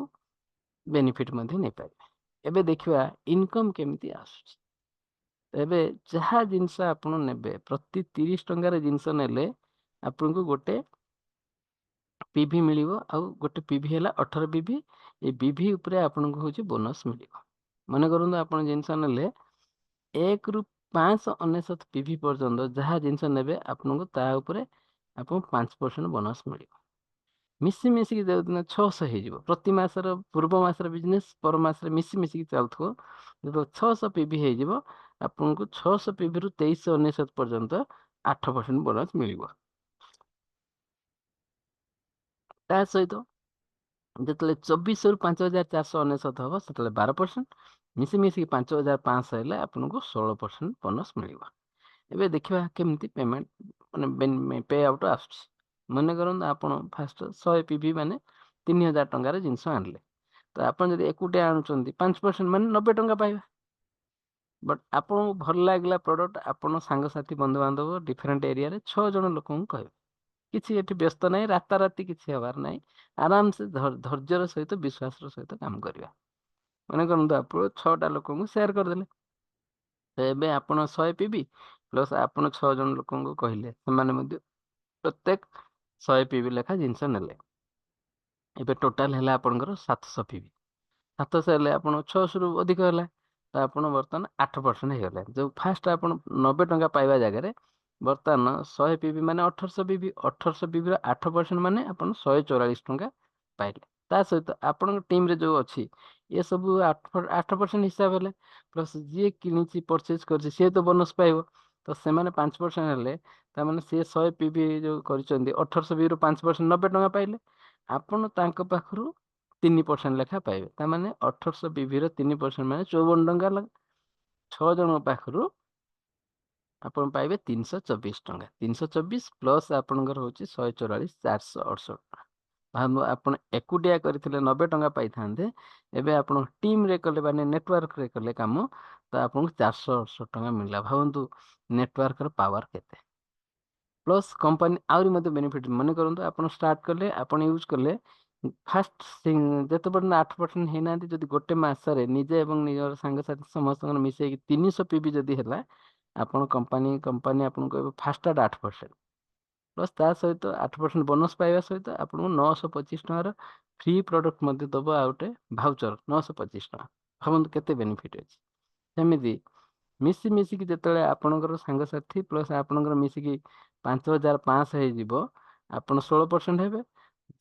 Speaker 1: ବେନିଫିଟ୍ ମଧ୍ୟ ନେଇପାରିବେ। ଏବେ ଦେଖିବା ଇନକମ୍ କେମିତି ଆସୁଛି। ଏବେ ଯାହା ଜିନିଷ ଆପଣ ନେବେ, ପ୍ରତି 30 ଟଙ୍କାର ଜିନିଷ ନେଲେ ଆପଣଙ୍କୁ ଗୋଟେ ପିଭି ମିଳିବ, ଆଉ ଗୋଟେ ପିଭି ହେଲା 18 ପିଭି। ଏ ପିଭି ଉପରେ ଆପଣଙ୍କୁ ହେଉଛି ବୋନସ୍ ମିଳିବ। ମନେ କରନ୍ତୁ ଆପଣ ଜିନିଷ ନେଲେ 1ରୁ 599 ପିଭି ପର୍ଯ୍ୟନ୍ତ ଯାହା ଜିନିଷ ନେବେ, ଆପଣଙ୍କୁ ତା ଉପରେ ଆପଣଙ୍କୁ 5% ବୋନସ୍ ମିଳିବ। ମିଶିକି ଯେଉଁଦିନ 600 ହେଇଯିବ, ପ୍ରତି ମାସର ପୂର୍ବ ମାସର ବିଜନେସ୍ ପର ମାସରେ ମିଶିକି ଚାଲୁଥିବ, ଯେତେବେଳେ 600 ପିଭି ହେଇଯିବ, ଆପଣଙ୍କୁ 600 ପିଭିରୁ 2399 ପର୍ଯ୍ୟନ୍ତ 8% ବୋନସ୍ ମିଳିବ। ତା ସହିତ ଯେତେବେଳେ 24ରୁ 5,499 ହବ ସେତେବେଳେ 12%, ମିଶିକି 5,500 ହେଲେ ଆପଣଙ୍କୁ 16% ବୋନସ୍ ମିଳିବ। ଏବେ ଦେଖିବା କେମିତି ପେମେଣ୍ଟ ମାନେ ପେ ଆଉଟ୍ ଆସୁଛି। ମନେ କରନ୍ତୁ ଆପଣ ଫାଷ୍ଟ 100 PV ମାନେ 3,000 ଟଙ୍କାର ଜିନିଷ ଆଣିଲେ, ତ ଆପଣ ଯଦି ଏକୁଟିଆ ଆଣୁଛନ୍ତି 5% ମାନେ 90 ଟଙ୍କା ପାଇବେ। ବଟ୍ ଆପଣଙ୍କୁ ଭଲ ଲାଗିଲା ପ୍ରଡକ୍ଟ, ଆପଣ ସାଙ୍ଗସାଥି ବନ୍ଧୁବାନ୍ଧବ ଡିଫରେଣ୍ଟ ଏରିଆରେ 6 ଜଣ ଲୋକଙ୍କୁ କହିବେ। କିଛି ଏଠି ବ୍ୟସ୍ତ ନାହିଁ, ରାତାରାତି କିଛି ହେବାର ନାହିଁ, ଆରାମସେ ଧୈର୍ଯ୍ୟର ସହିତ ବିଶ୍ୱାସର ସହିତ କାମ କରିବା। ମନେ କରନ୍ତୁ ଆପଣ 6ଟା ଲୋକଙ୍କୁ ସେୟାର କରିଦେଲେ, ତ ଏବେ ଆପଣ 100 PV ପ୍ଲସ୍ ଆପଣ 6 ଜଣ ଲୋକଙ୍କୁ କହିଲେ, ସେମାନେ ମଧ୍ୟ ପ୍ରତ୍ୟେକ 100 PV ଲେଖା ଜିନିଷ ନେଲେ। ଏବେ ଟୋଟାଲ ହେଲା ଆପଣଙ୍କର 700 PV। 700 ହେଲେ ଆପଣ 600ରୁ ଅଧିକ ହେଲା, ତ ଆପଣ ବର୍ତ୍ତମାନ 8% ହେଇଗଲେ। ଯୋଉ ଫାଷ୍ଟ ଆପଣ 90 ଟଙ୍କା ପାଇବା ଜାଗାରେ ବର୍ତ୍ତମାନ 100 PV ମାନେ 1800 PV, 1800 PV ର 8% ମାନେ ଆପଣ 144 ଟଙ୍କା ପାଇଲେ। ତା ସହିତ ଆପଣଙ୍କ ଟିମରେ ଯୋଉ ଅଛି ଏ ସବୁ 8% ହିସାବ ହେଲେ, ପ୍ଲସ୍ ଯିଏ କିଣିଛି ପରଚେଜ କରିଛି ସିଏ ତ ବୋନସ୍ ପାଇବ, ତ ସେମାନେ 5% ହେଲେ, ତାମାନେ ସିଏ 100 PV ଯୋଉ କରିଛନ୍ତି 1800 PV ରୁ 5% 90 ଟଙ୍କା ପାଇଲେ, ଆପଣ ତାଙ୍କ ପାଖରୁ 3% ଲେଖା ପାଇବେ, ତାମାନେ 1800 PV ର 3% ମାନେ 54 ଟଙ୍କା 6 ଜଣଙ୍କ ପାଖରୁ ଆପଣ ପାଇବେ 324 ଟଙ୍କା। 324 ପ୍ଲସ୍ ଆପଣଙ୍କର ହେଉଛି 144, 468 ଟଙ୍କା। ଭାବନ୍ତୁ ଆପଣ ଏକୁଟିଆ କରିଥିଲେ 90 ଟଙ୍କା ପାଇଥାନ୍ତେ, ଏବେ ଆପଣ ଟିମ୍ରେ କଲେ ମାନେ ନେଟୱାର୍କରେ କଲେ କାମ, ତ ଆପଣଙ୍କୁ 468 ଟଙ୍କା ମିଳିଲା। ଭାବନ୍ତୁ ନେଟୱାର୍କର ପାୱାର କେତେ। ପ୍ଲସ୍ କମ୍ପାନୀ ଆହୁରି ମଧ୍ୟ ବେନିଫିଟ୍, ମନେ କରନ୍ତୁ ଆପଣ ଷ୍ଟାର୍ଟ କଲେ, ଆପଣ ୟୁଜ୍ କଲେ, ଫାଷ୍ଟ ଯେତେ ପର୍ଯ୍ୟନ୍ତ 8% ହେଇନାହାନ୍ତି, ଯଦି ଗୋଟେ ମାସରେ ନିଜେ ଏବଂ ନିଜର ସାଙ୍ଗସାଥି ସମସ୍ତଙ୍କର ମିଶେଇକି 300 PV ଯଦି ହେଲା, ଆପଣ କମ୍ପାନୀ ଆପଣଙ୍କୁ ଏବେ ଫାଷ୍ଟ 8%, ପ୍ଲସ୍ ତା ସହିତ 8% ବୋନସ୍ ପାଇବା ସହିତ ଆପଣଙ୍କୁ 925 ଟଙ୍କାର ଫ୍ରି ପ୍ରଡକ୍ଟ ମଧ୍ୟ ଦେବ, ଆଉ ଗୋଟେ ଭାଉଚର 925 ଟଙ୍କା। ଭାବନ୍ତୁ କେତେ ବେନିଫିଟ୍ ଅଛି। ସେମିତି ମିଶିକି ଯେତେବେଳେ ଆପଣଙ୍କର ସାଙ୍ଗସାଥି ପ୍ଲସ୍ ଆପଣଙ୍କର ମିଶିକି 5,500 ହେଇଯିବ, ଆପଣ 16% ହେବେ।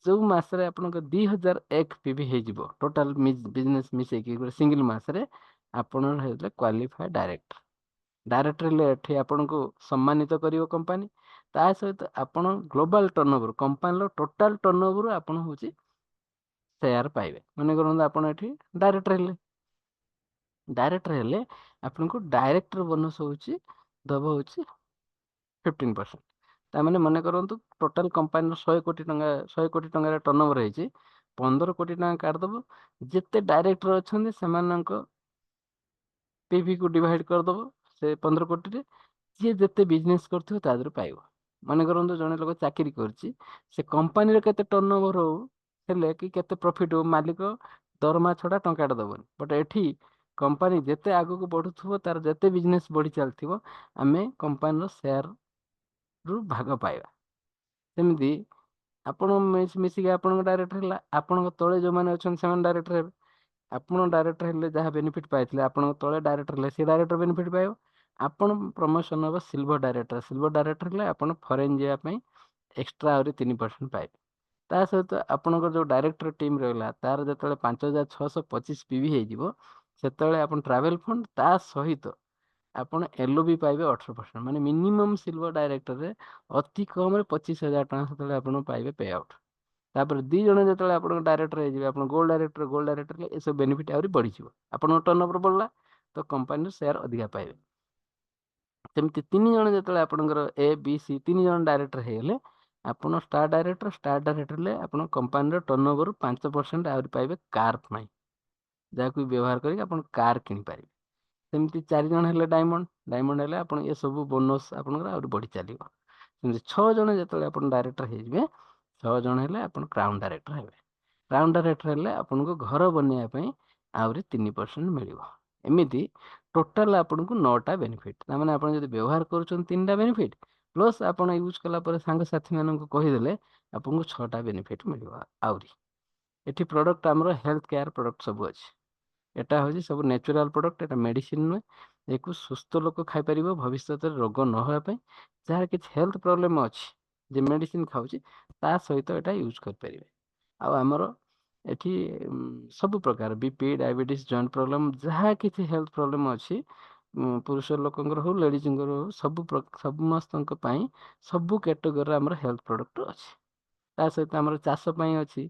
Speaker 1: ଯୋଉ ମାସରେ ଆପଣଙ୍କ 2,001 PV ହେଇଯିବ, ଟୋଟାଲ ବିଜନେସ୍ ମିଶେଇକି ଗୋଟେ ସିଙ୍ଗଲ ମାସରେ, ଆପଣ ହେଇଥିଲେ କ୍ୱାଲିଫାଏ ଡାଇରେକ୍ଟର। ଡାଇରେକ୍ଟର ହେଲେ ଏଠି ଆପଣଙ୍କୁ ସମ୍ମାନିତ କରିବ କମ୍ପାନୀ, ତା ସହିତ ଆପଣ ଗ୍ଲୋବାଲ ଟର୍ଣ୍ଣଓଭର, କମ୍ପାନୀର ଟୋଟାଲ ଟର୍ଣ୍ଣଓଭର ଆପଣ ହେଉଛି ସେୟାର ପାଇବେ। ମନେ କରନ୍ତୁ ଆପଣ ଏଠି ଡାଇରେକ୍ଟର ହେଲେ ଆପଣଙ୍କୁ ଡାଇରେକ୍ଟର ବୋନସ୍ ଦବ 15%। ତାମାନେ ମନେ କରନ୍ତୁ ଟୋଟାଲ କମ୍ପାନୀର 100 କୋଟି ଟଙ୍କାର ଟର୍ଣ୍ଣଓଭର ହେଇଛି, 15 କୋଟି ଟଙ୍କା କାଢିଦବ, ଯେତେ ଡାଇରେକ୍ଟର ଅଛନ୍ତି ସେମାନଙ୍କ PVକୁ ଡିଭାଇଡ୍ କରିଦବ ସେ 15 କୋଟିରେ, ଯିଏ ଯେତେ ବିଜନେସ୍ କରୁଥିବ ତା ଦେହରୁ ପାଇବ। ମନେ କରନ୍ତୁ ଜଣେ ଲୋକ ଚାକିରି କରିଛି, ସେ କମ୍ପାନୀର କେତେ ଟର୍ଣ୍ଣଓଭର ହେଲେ କି କେତେ ପ୍ରଫିଟ୍ ହଉ, ମାଲିକ ଦରମା ଛଡା ଟଙ୍କାଟା ଦବନି। ବଟ୍ ଏଠି କମ୍ପାନୀ ଯେତେ ଆଗକୁ ବଢୁଥିବ, ତାର ଯେତେ ବିଜନେସ୍ ବଢି ଚାଲିଥିବ, ଆମେ କମ୍ପାନୀର ସେୟାରରୁ ଭାଗ ପାଇବା। ସେମିତି ଆପଣ ମିଶିକି ଆପଣଙ୍କ ଡାଇରେକ୍ଟର ହେଲା, ଆପଣଙ୍କ ତଳେ ଯୋଉମାନେ ଅଛନ୍ତି ସେମାନେ ଡାଇରେକ୍ଟର ହେବେ। ଆପଣ ଡାଇରେକ୍ଟର ହେଲେ ଯାହା ବେନିଫିଟ୍ ପାଇଥିଲେ, ଆପଣଙ୍କ ତଳେ ଡାଇରେକ୍ଟର ହେଲେ ସେ ଡାଇରେକ୍ଟର ବେନିଫିଟ୍ ପାଇବ। ଆପଣ ପ୍ରମୋସନ ହବ ସିଲଭର ଡାଇରେକ୍ଟର ହେଲେ ଆପଣ ଫରେନ୍ ଯିବା ପାଇଁ ଏକ୍ସଟ୍ରା ଆହୁରି 3% ପାଇବେ। ତା ସହିତ ଆପଣଙ୍କର ଯୋଉ ଡାଇରେକ୍ଟର ଟିମ୍ ରହିଲା, ତାର ଯେତେବେଳେ 5,625 PV ହେଇଯିବ, ସେତେବେଳେ ଆପଣ ଟ୍ରାଭେଲ ଫଣ୍ଡ ତା ସହିତ ଆପଣ LOB ପାଇବେ 18%, ମାନେ ମିନିମମ୍ ସିଲଭର ଡାଇରେକ୍ଟରରେ ଅତି କମରେ 25,000 ଟଙ୍କା ସେତେବେଳେ ଆପଣ ପାଇବେ ପେ ଆଉଟ୍। ତାପରେ 2 ଜଣ ଯେତେବେଳେ ଆପଣଙ୍କ ଡାଇରେକ୍ଟର ହେଇଯିବେ, ଆପଣ ଗୋଲ୍ଡ ଡାଇରେକ୍ଟର ଏସବୁ ବେନିଫିଟ୍ ଆହୁରି ବଢିଯିବ। ଆପଣଙ୍କ ଟର୍ଣ୍ଣଓଭର ବଢିଲା ତ କମ୍ପାନୀର ସେୟାର ଅଧିକା ପାଇବେ। ସେମିତି 3 ଜଣ ଯେତେବେଳେ ଆପଣଙ୍କର A B C 3 ଜଣ ଡାଇରେକ୍ଟର ହେଇଗଲେ, ଆପଣ ଷ୍ଟାର ଡାଇରେକ୍ଟର ହେଲେ ଆପଣ କମ୍ପାନୀର ଟର୍ଣ୍ଣଓଭରରୁ 5% ଆହୁରି ପାଇବେ କାର୍ ପାଇଁ, ଯାହାକୁ ବ୍ୟବହାର କରିକି ଆପଣ କାର୍ କିଣିପାରିବେ। ସେମିତି 4 ଜଣ ହେଲେ ଡାଇମଣ୍ଡ ହେଲେ ଆପଣ ଏସବୁ ବୋନସ୍ ଆପଣଙ୍କର ଆହୁରି ବଢି ଚାଲିବ। ସେମିତି 6 ଜଣ ଯେତେବେଳେ ଆପଣ ଡାଇରେକ୍ଟର ହେଇଯିବେ, 6 ଜଣ ହେଲେ ଆପଣ କ୍ରାଉନ୍ ଡାଇରେକ୍ଟର ହେବେ। କ୍ରାଉନ୍ ଡାଇରେକ୍ଟର ହେଲେ ଆପଣଙ୍କୁ ଘର ବନେଇବା ପାଇଁ ଆହୁରି 3% ମିଳିବ। ଏମିତି ଟୋଟାଲ ଆପଣଙ୍କୁ 9ଟା ବେନିଫିଟ୍, ତାମାନେ ଆପଣ ଯଦି ବ୍ୟବହାର କରୁଛନ୍ତି 3ଟା ବେନିଫିଟ୍, ପ୍ଲସ୍ ଆପଣ ୟୁଜ୍ କଲା ପରେ ସାଙ୍ଗସାଥି ମାନଙ୍କୁ କହିଦେଲେ, ଆପଣଙ୍କୁ 6ଟା ବେନିଫିଟ୍ ମିଳିବ। ଆହୁରି ଏଠି ପ୍ରଡକ୍ଟ ଆମର ହେଲ୍ଥ କେୟାର ପ୍ରଡକ୍ଟ ସବୁ ଅଛି। ଏଟା ହେଉଛି ସବୁ ନ୍ୟାଚୁରାଲ ପ୍ରଡକ୍ଟ, ଏଟା ମେଡିସିନ ନୁହେଁ। ଏକୁ ସୁସ୍ଥ ଲୋକ ଖାଇପାରିବ ଭବିଷ୍ୟତରେ ରୋଗ ନ ହେବା ପାଇଁ। ଯାହାର କିଛି ହେଲ୍ଥ ପ୍ରୋବ୍ଲେମ୍ ଅଛି, ଯେ ମେଡିସିନ ଖାଉଛି, ତା ସହିତ ଏଟା ୟୁଜ୍ କରିପାରିବେ। ଆଉ ଆମର ଏଠି ସବୁ ପ୍ରକାର BP, ଡାଇବେଟିସ୍, ଜଏଣ୍ଟ ପ୍ରୋବ୍ଲେମ୍, ଯାହା କିଛି ହେଲ୍ଥ ପ୍ରୋବ୍ଲେମ୍ ଅଛି, ପୁରୁଷ ଲୋକଙ୍କର ହଉ ଲେଡ଼ିଜଙ୍କର ହଉ, ସମସ୍ତଙ୍କ ପାଇଁ ସବୁ କ୍ୟାଟେଗୋରୀର ଆମର ହେଲ୍ଥ ପ୍ରଡକ୍ଟ ଅଛି। ତା ସହିତ ଆମର ଚାଷ ପାଇଁ ଅଛି,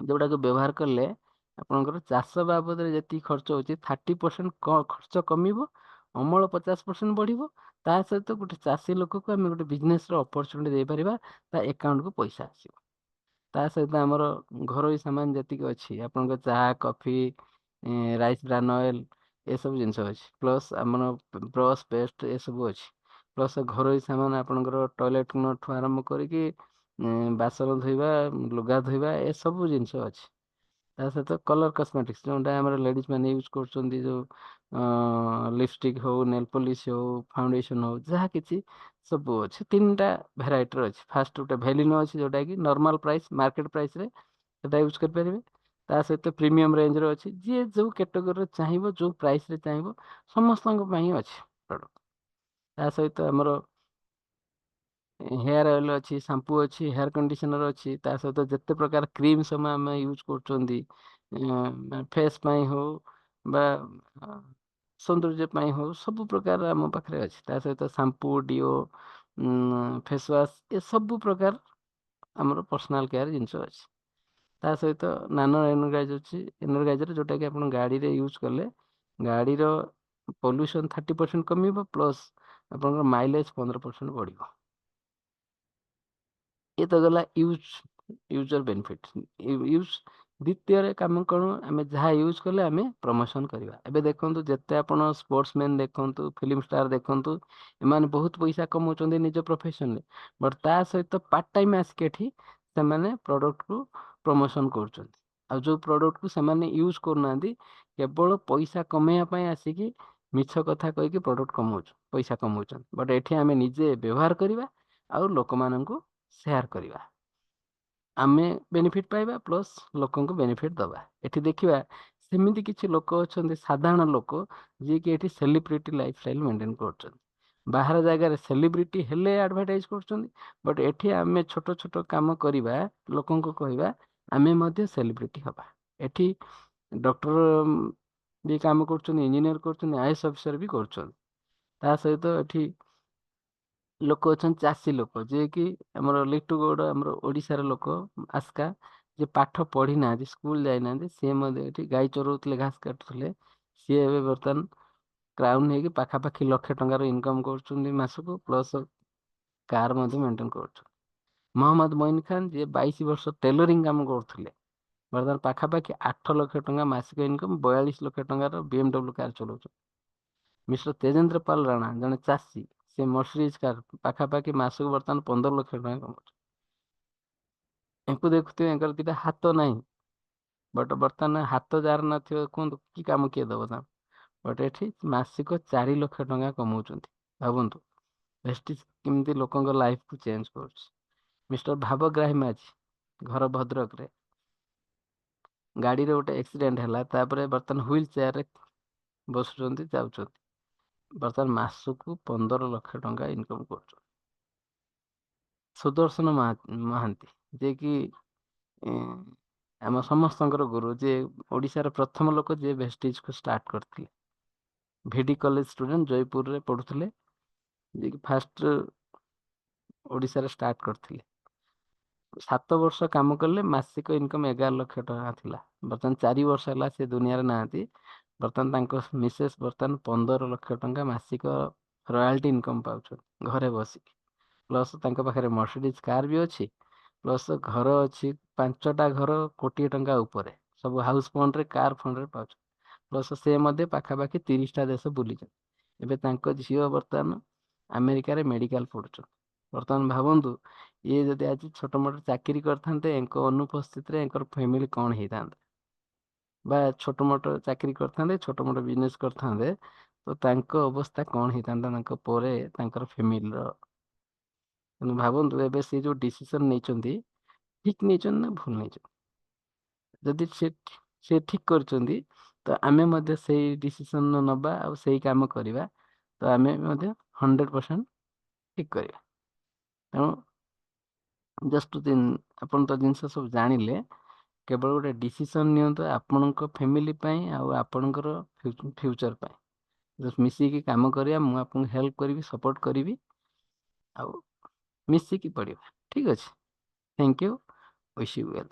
Speaker 1: ଯୋଉଟାକୁ ବ୍ୟବହାର କଲେ ଆପଣଙ୍କର ଚାଷ ବାବଦରେ ଯେତିକି ଖର୍ଚ୍ଚ ହେଉଛି 30% ଖର୍ଚ୍ଚ କମିବ, ଅମଳ 50% ବଢ଼ିବ। ତା ସହିତ ଗୋଟେ ଚାଷୀ ଲୋକକୁ ଆମେ ଗୋଟେ ବିଜନେସର ଅପରଚୁନିଟି ଦେଇପାରିବା, ତା ଆକାଉଣ୍ଟକୁ ପଇସା ଆସିବ। ତା ସହିତ ଆମର ଘରୋଇ ସାମାନ ଯେତିକି ଅଛି, ଆପଣଙ୍କ ଚା କଫି ରାଇସ୍ ବ୍ରାନ୍ ଅଏଲ୍ ଏସବୁ ଜିନିଷ ଅଛି, ପ୍ଲସ୍ ଆମର ବ୍ରସ୍ ପେଷ୍ଟ ଏସବୁ ଅଛି, ପ୍ଲସ୍ ଘରୋଇ ସାମାନ ଆପଣଙ୍କର ଟଏଲେଟ୍ କ୍ଲିନର୍ଠୁ ଆରମ୍ଭ କରିକି ବାସନ ଧୋଇବା, ଲୁଗା ଧୋଇବା ଏସବୁ ଜିନିଷ ଅଛି। ତା ସହିତ କଲର୍ କସ୍ମେଟିକ୍ସ ଯେଉଁଟା ଆମର ଲେଡ଼ିଜ୍ ମାନେ ୟୁଜ୍ କରୁଛନ୍ତି, ଯେଉଁ ଲିପଷ୍ଟିକ୍ ହଉ, ନେଲ୍ ପଲିସ୍ ହଉ, ଫାଉଣ୍ଡେସନ୍ ହଉ, ଯାହା କିଛି ସବୁ ଅଛି। 3ଟା ଭେରାଇଟିର ଅଛି। ଫାଷ୍ଟ ଗୋଟେ ଭେଲିନୋ ଅଛି, ଯେଉଁଟାକି ନର୍ମାଲ୍ ପ୍ରାଇସ୍ ମାର୍କେଟ ପ୍ରାଇସ୍ରେ ସେଟା ୟୁଜ୍ କରିପାରିବେ। ତା ସହିତ ପ୍ରିମିୟମ୍ ରେଞ୍ଜର ଅଛି, ଯିଏ ଯେଉଁ କ୍ୟାଟେଗୋରୀରେ ଚାହିଁବ, ଯେଉଁ ପ୍ରାଇସ୍ରେ ଚାହିଁବ, ସମସ୍ତଙ୍କ ପାଇଁ ଅଛି ପ୍ରଡ଼କ୍ଟ। ତା ସହିତ ଆମର ହେୟାର ଅଏଲ୍ ଅଛି, ସାମ୍ପୁ ଅଛି, ହେୟାର କଣ୍ଡିସନର ଅଛି। ତା ସହିତ ଯେତେ ପ୍ରକାର କ୍ରିମ୍ ସବୁ ଆମେ ୟୁଜ୍ କରୁଛନ୍ତି, ଫେସ୍ ପାଇଁ ହଉ ବା ସୌନ୍ଦର୍ଯ୍ୟ ପାଇଁ ହଉ, ସବୁ ପ୍ରକାର ଆମ ପାଖରେ ଅଛି। ତା ସହିତ ସାମ୍ପୁ, ଡିଓ, ଫେସ୍ ୱାଶ୍ ଏସବୁ ପ୍ରକାର ଆମର ପର୍ସନାଲ କେୟାର ଜିନିଷ ଅଛି। ତା ସହିତ ନାନୋ ଏନର୍ଗାଇଜ୍ ଅଛି, ଏନର୍ଗାଇଜର ଯେଉଁଟାକି ଆପଣ ଗାଡ଼ିରେ ୟୁଜ୍ କଲେ ଗାଡ଼ିର ପଲ୍ୟୁସନ୍ 30% କମିବ, ପ୍ଲସ୍ ଆପଣଙ୍କର ମାଇଲେଜ 15% ବଢ଼ିବ। ଏ ତ ଗଲା ୟୁଜର ବେନିଫିଟ୍। ଦ୍ୱିତୀୟରେ କାମ କ'ଣ, ଆମେ ଯାହା ୟୁଜ୍ କଲେ ଆମେ ପ୍ରମୋସନ୍ କରିବା। ଏବେ ଦେଖନ୍ତୁ, ଯେତେ ଆପଣ ସ୍ପୋର୍ଟସମ୍ୟାନ୍ ଦେଖନ୍ତୁ, ଫିଲ୍ମ ଷ୍ଟାର ଦେଖନ୍ତୁ, ଏମାନେ ବହୁତ ପଇସା କମାଉଛନ୍ତି ନିଜ ପ୍ରଫେସନରେ, ବଟ୍ ତା ସହିତ ପାର୍ଟ ଟାଇମ୍ ଆସିକି ଏଠି ସେମାନେ ପ୍ରଡ଼କ୍ଟକୁ ପ୍ରମୋସନ୍ କରୁଛନ୍ତି। ଆଉ ଯେଉଁ ପ୍ରଡ଼କ୍ଟକୁ ସେମାନେ ୟୁଜ୍ କରୁନାହାନ୍ତି, କେବଳ ପଇସା କମେଇବା ପାଇଁ ଆସିକି ମିଛ କଥା କହିକି ପ୍ରଡ଼କ୍ଟ ପଇସା କମାଉଛନ୍ତି। ବଟ୍ ଏଠି ଆମେ ନିଜେ ବ୍ୟବହାର କରିବା ଆଉ ଲୋକମାନଙ୍କୁ ସେୟାର କରିବା, ଆମେ ବେନିଫିଟ୍ ପାଇବା ପ୍ଲସ୍ ଲୋକଙ୍କୁ ବେନିଫିଟ୍ ଦେବା। ଏଠି ଦେଖିବା, ସେମିତି କିଛି ଲୋକ ଅଛନ୍ତି, ସାଧାରଣ ଲୋକ, ଯିଏକି ଏଠି ସେଲିବ୍ରିଟି ଲାଇଫଷ୍ଟାଇଲ୍ ମେଣ୍ଟେନ୍ କରୁଛନ୍ତି। ବାହାର ଜାଗାରେ ସେଲିବ୍ରିଟି ହେଲେ ଆଡ଼ଭର୍ଟାଇଜ୍ କରୁଛନ୍ତି, ବଟ୍ ଏଠି ଆମେ ଛୋଟ ଛୋଟ କାମ କରିବା, ଲୋକଙ୍କୁ କହିବା ଆମେ ମଧ୍ୟ ସେଲିବ୍ରିଟି ହେବା। ଏଠି ଡକ୍ଟର ବି କାମ କରୁଛନ୍ତି, ଇଞ୍ଜିନିୟର କରୁଛନ୍ତି, IAS ଅଫିସର ବି କରୁଛନ୍ତି। ତା ସହିତ ଏଠି ଲୋକ ଅଛନ୍ତି, ଚାଷୀ ଲୋକ, ଯିଏକି ଆମର ଲିଟୁ ଗୌଡ଼, ଆମର ଓଡ଼ିଶାର ଲୋକ, ଆସ୍କା, ଯେ ପାଠ ପଢ଼ି ନାହାନ୍ତି, ସ୍କୁଲ ଯାଇନାହାନ୍ତି, ସିଏ ମଧ୍ୟ ଏଠି ଗାଈ ଚରାଉଥିଲେ, ଘାସ କାଟୁଥିଲେ, ସିଏ ଏବେ ବର୍ତ୍ତମାନ କ୍ରାଉନ୍ ହେଇକି ପାଖାପାଖି 1,00,000 ଇନକମ୍ କରୁଛନ୍ତି ମାସକୁ, ପ୍ଲସ୍ କାର୍ ମଧ୍ୟ ମେଣ୍ଟେନ୍ କରୁଛନ୍ତି। ମହମ୍ମଦ ମঈନ ଖାନ୍, ଯିଏ 22 ବର୍ଷ ଟେଲରିଂ କାମ କରୁଥିଲେ, ବର୍ତ୍ତମାନ ପାଖାପାଖି 8,00,000 ମାସିକ ଇନକମ୍, 42 ଲକ୍ଷ ଟଙ୍କାର BMW କାର୍ ଚଲାଉଛନ୍ତି। ମିଷ୍ଟର ତେଜେନ୍ଦ୍ର ପାଲ ରାଣା, ଜଣେ ଚାଷୀ, ସେ ମର୍ସିଡିଜ୍ କାର୍ ପାଖାପାଖି ମାସକୁ ବର୍ତ୍ତମାନ 15 ଲକ୍ଷ ଟଙ୍କା କମାଉଛି। ଏଙ୍କୁ ଦେଖୁଥିବେ, ଏଙ୍କର ଦିଟା ହାତ ନାହିଁ, ବଟ୍ ବର୍ତ୍ତମାନ ହାତ ଯାହାର ନଥିବ, କୁହନ୍ତୁ କି କାମ କିଏ ଦେବ ତାଙ୍କୁ? ବଟ୍ ଏଠି ମାସିକ 4 ଲକ୍ଷ ଟଙ୍କା କମାଉଛନ୍ତି। ଭାବନ୍ତୁ ଭେଷ୍ଟିଜ୍ କେମିତି ଲୋକଙ୍କ ଲାଇଫକୁ ଚେଞ୍ଜ କରୁଛି। ମିଷ୍ଟର ଭାବଗ୍ରାହୀ ମାଝୀ, ଘର ଭଦ୍ରକରେ, ଗାଡ଼ିରେ ଗୋଟେ ଆକ୍ସିଡେଣ୍ଟ ହେଲା, ତାପରେ ବର୍ତ୍ତମାନ ହୁଇଲ୍ ଚେୟାରରେ ବସୁଛନ୍ତି, ଯାଉଛନ୍ତି, ବର୍ତ୍ତମାନ ମାସକୁ 15 ଲକ୍ଷ ଟଙ୍କା ଇନକମ୍ କରୁଛନ୍ତି। ସୁଦର୍ଶନ ମହାନ୍ତି, ଯିଏକି ଆମ ସମସ୍ତଙ୍କର ଗୁରୁ, ଯିଏ ଓଡ଼ିଶାର ପ୍ରଥମ ଲୋକ ଯିଏ ଭେଷ୍ଟିଜ୍କୁ ଷ୍ଟାର୍ଟ କରିଥିଲେ। ଭିଡି କଲେଜ ଷ୍ଟୁଡେଣ୍ଟ, ଜୟପୁରରେ ପଢ଼ୁଥିଲେ, ଯିଏକି ଫାଷ୍ଟ ଓଡ଼ିଶାରେ ଷ୍ଟାର୍ଟ କରିଥିଲେ। 7 ବର୍ଷ କାମ କଲେ, ମାସିକ ଇନକମ୍ 11 ଲକ୍ଷ ଟଙ୍କା ଥିଲା। ବର୍ତ୍ତମାନ 4 ବର୍ଷ ହେଲା ସେ ଦୁନିଆରେ ନାହାନ୍ତି। ବର୍ତ୍ତମାନ ତାଙ୍କ ମିସେସ୍ ବର୍ତ୍ତମାନ 15 ଲକ୍ଷ ଟଙ୍କା ମାସିକ ରୟାଲ୍ଟି ଇନକମ୍ ପାଉଛନ୍ତି ଘରେ ବସିକି। ପ୍ଲସ୍ ତାଙ୍କ ପାଖରେ ମର୍ସିଡିଜ୍ କାର୍ ବି ଅଛି, ପ୍ଲସ୍ ଘର ଅଛି, 5ଟା ଘର 1,00,00,000 ଟଙ୍କା ଉପରେ, ସବୁ ହାଉସ୍ ଫଣ୍ଡରେ, କାର୍ ଫଣ୍ଡରେ ପାଉଛନ୍ତି। ପ୍ଲସ୍ ସେ ମଧ୍ୟ ପାଖାପାଖି 30ଟା ଦେଶ ବୁଲିଛନ୍ତି। ଏବେ ତାଙ୍କ ଝିଅ ବର୍ତ୍ତମାନ ଆମେରିକାରେ ମେଡ଼ିକାଲ ପଢ଼ୁଛନ୍ତି। ବର୍ତ୍ତମାନ ଭାବନ୍ତୁ, ଇଏ ଯଦି ଆଜି ଛୋଟ ମୋଟ ଚାକିରି କରିଥାନ୍ତେ, ୟାଙ୍କ ଅନୁପସ୍ଥିତିରେ ୟାଙ୍କର ଫ୍ୟାମିଲି କ'ଣ ହେଇଥାନ୍ତା, ବା ଛୋଟ ମୋଟ ଚାକିରି କରିଥାନ୍ତେ, ଛୋଟ ମୋଟ ବିଜନେସ୍ କରିଥାନ୍ତେ, ତ ତାଙ୍କ ଅବସ୍ଥା କ'ଣ ହେଇଥାନ୍ତା, ତାଙ୍କ ପରେ ତାଙ୍କର ଫ୍ୟାମିଲିର। ତେଣୁ ଭାବନ୍ତୁ, ଏବେ ସେ ଯେଉଁ ଡିସିସନ୍ ନେଇଛନ୍ତି, ଠିକ୍ ନେଇଛନ୍ତି ନା ଭୁଲ ନେଇଛନ୍ତି? ଯଦି ସେ ଠିକ୍ କରିଛନ୍ତି, ତ ଆମେ ମଧ୍ୟ ସେଇ ଡିସିସନ୍ ନେବା ଆଉ ସେଇ କାମ କରିବା, ତ ଆମେ ମଧ୍ୟ 100% ଠିକ୍ କରିବା। ତେଣୁ ଜଷ୍ଟ ଆପଣ ତ ଜିନିଷ ସବୁ ଜାଣିଲେ, କେବଳ ଗୋଟେ ଡିସିସନ୍ ନିଅନ୍ତୁ ଆପଣଙ୍କ ଫ୍ୟାମିଲି ପାଇଁ ଆଉ ଆପଣଙ୍କର ଫ୍ୟୁଚର୍ ପାଇଁ। ମିଶିକି କାମ କରିବା, ମୁଁ ଆପଣଙ୍କୁ ହେଲ୍ପ କରିବି, ସପୋର୍ଟ କରିବି, ଆଉ ମିଶିକି ପଢ଼ିବା। ଠିକ୍ ଅଛି, thank you, wish you well.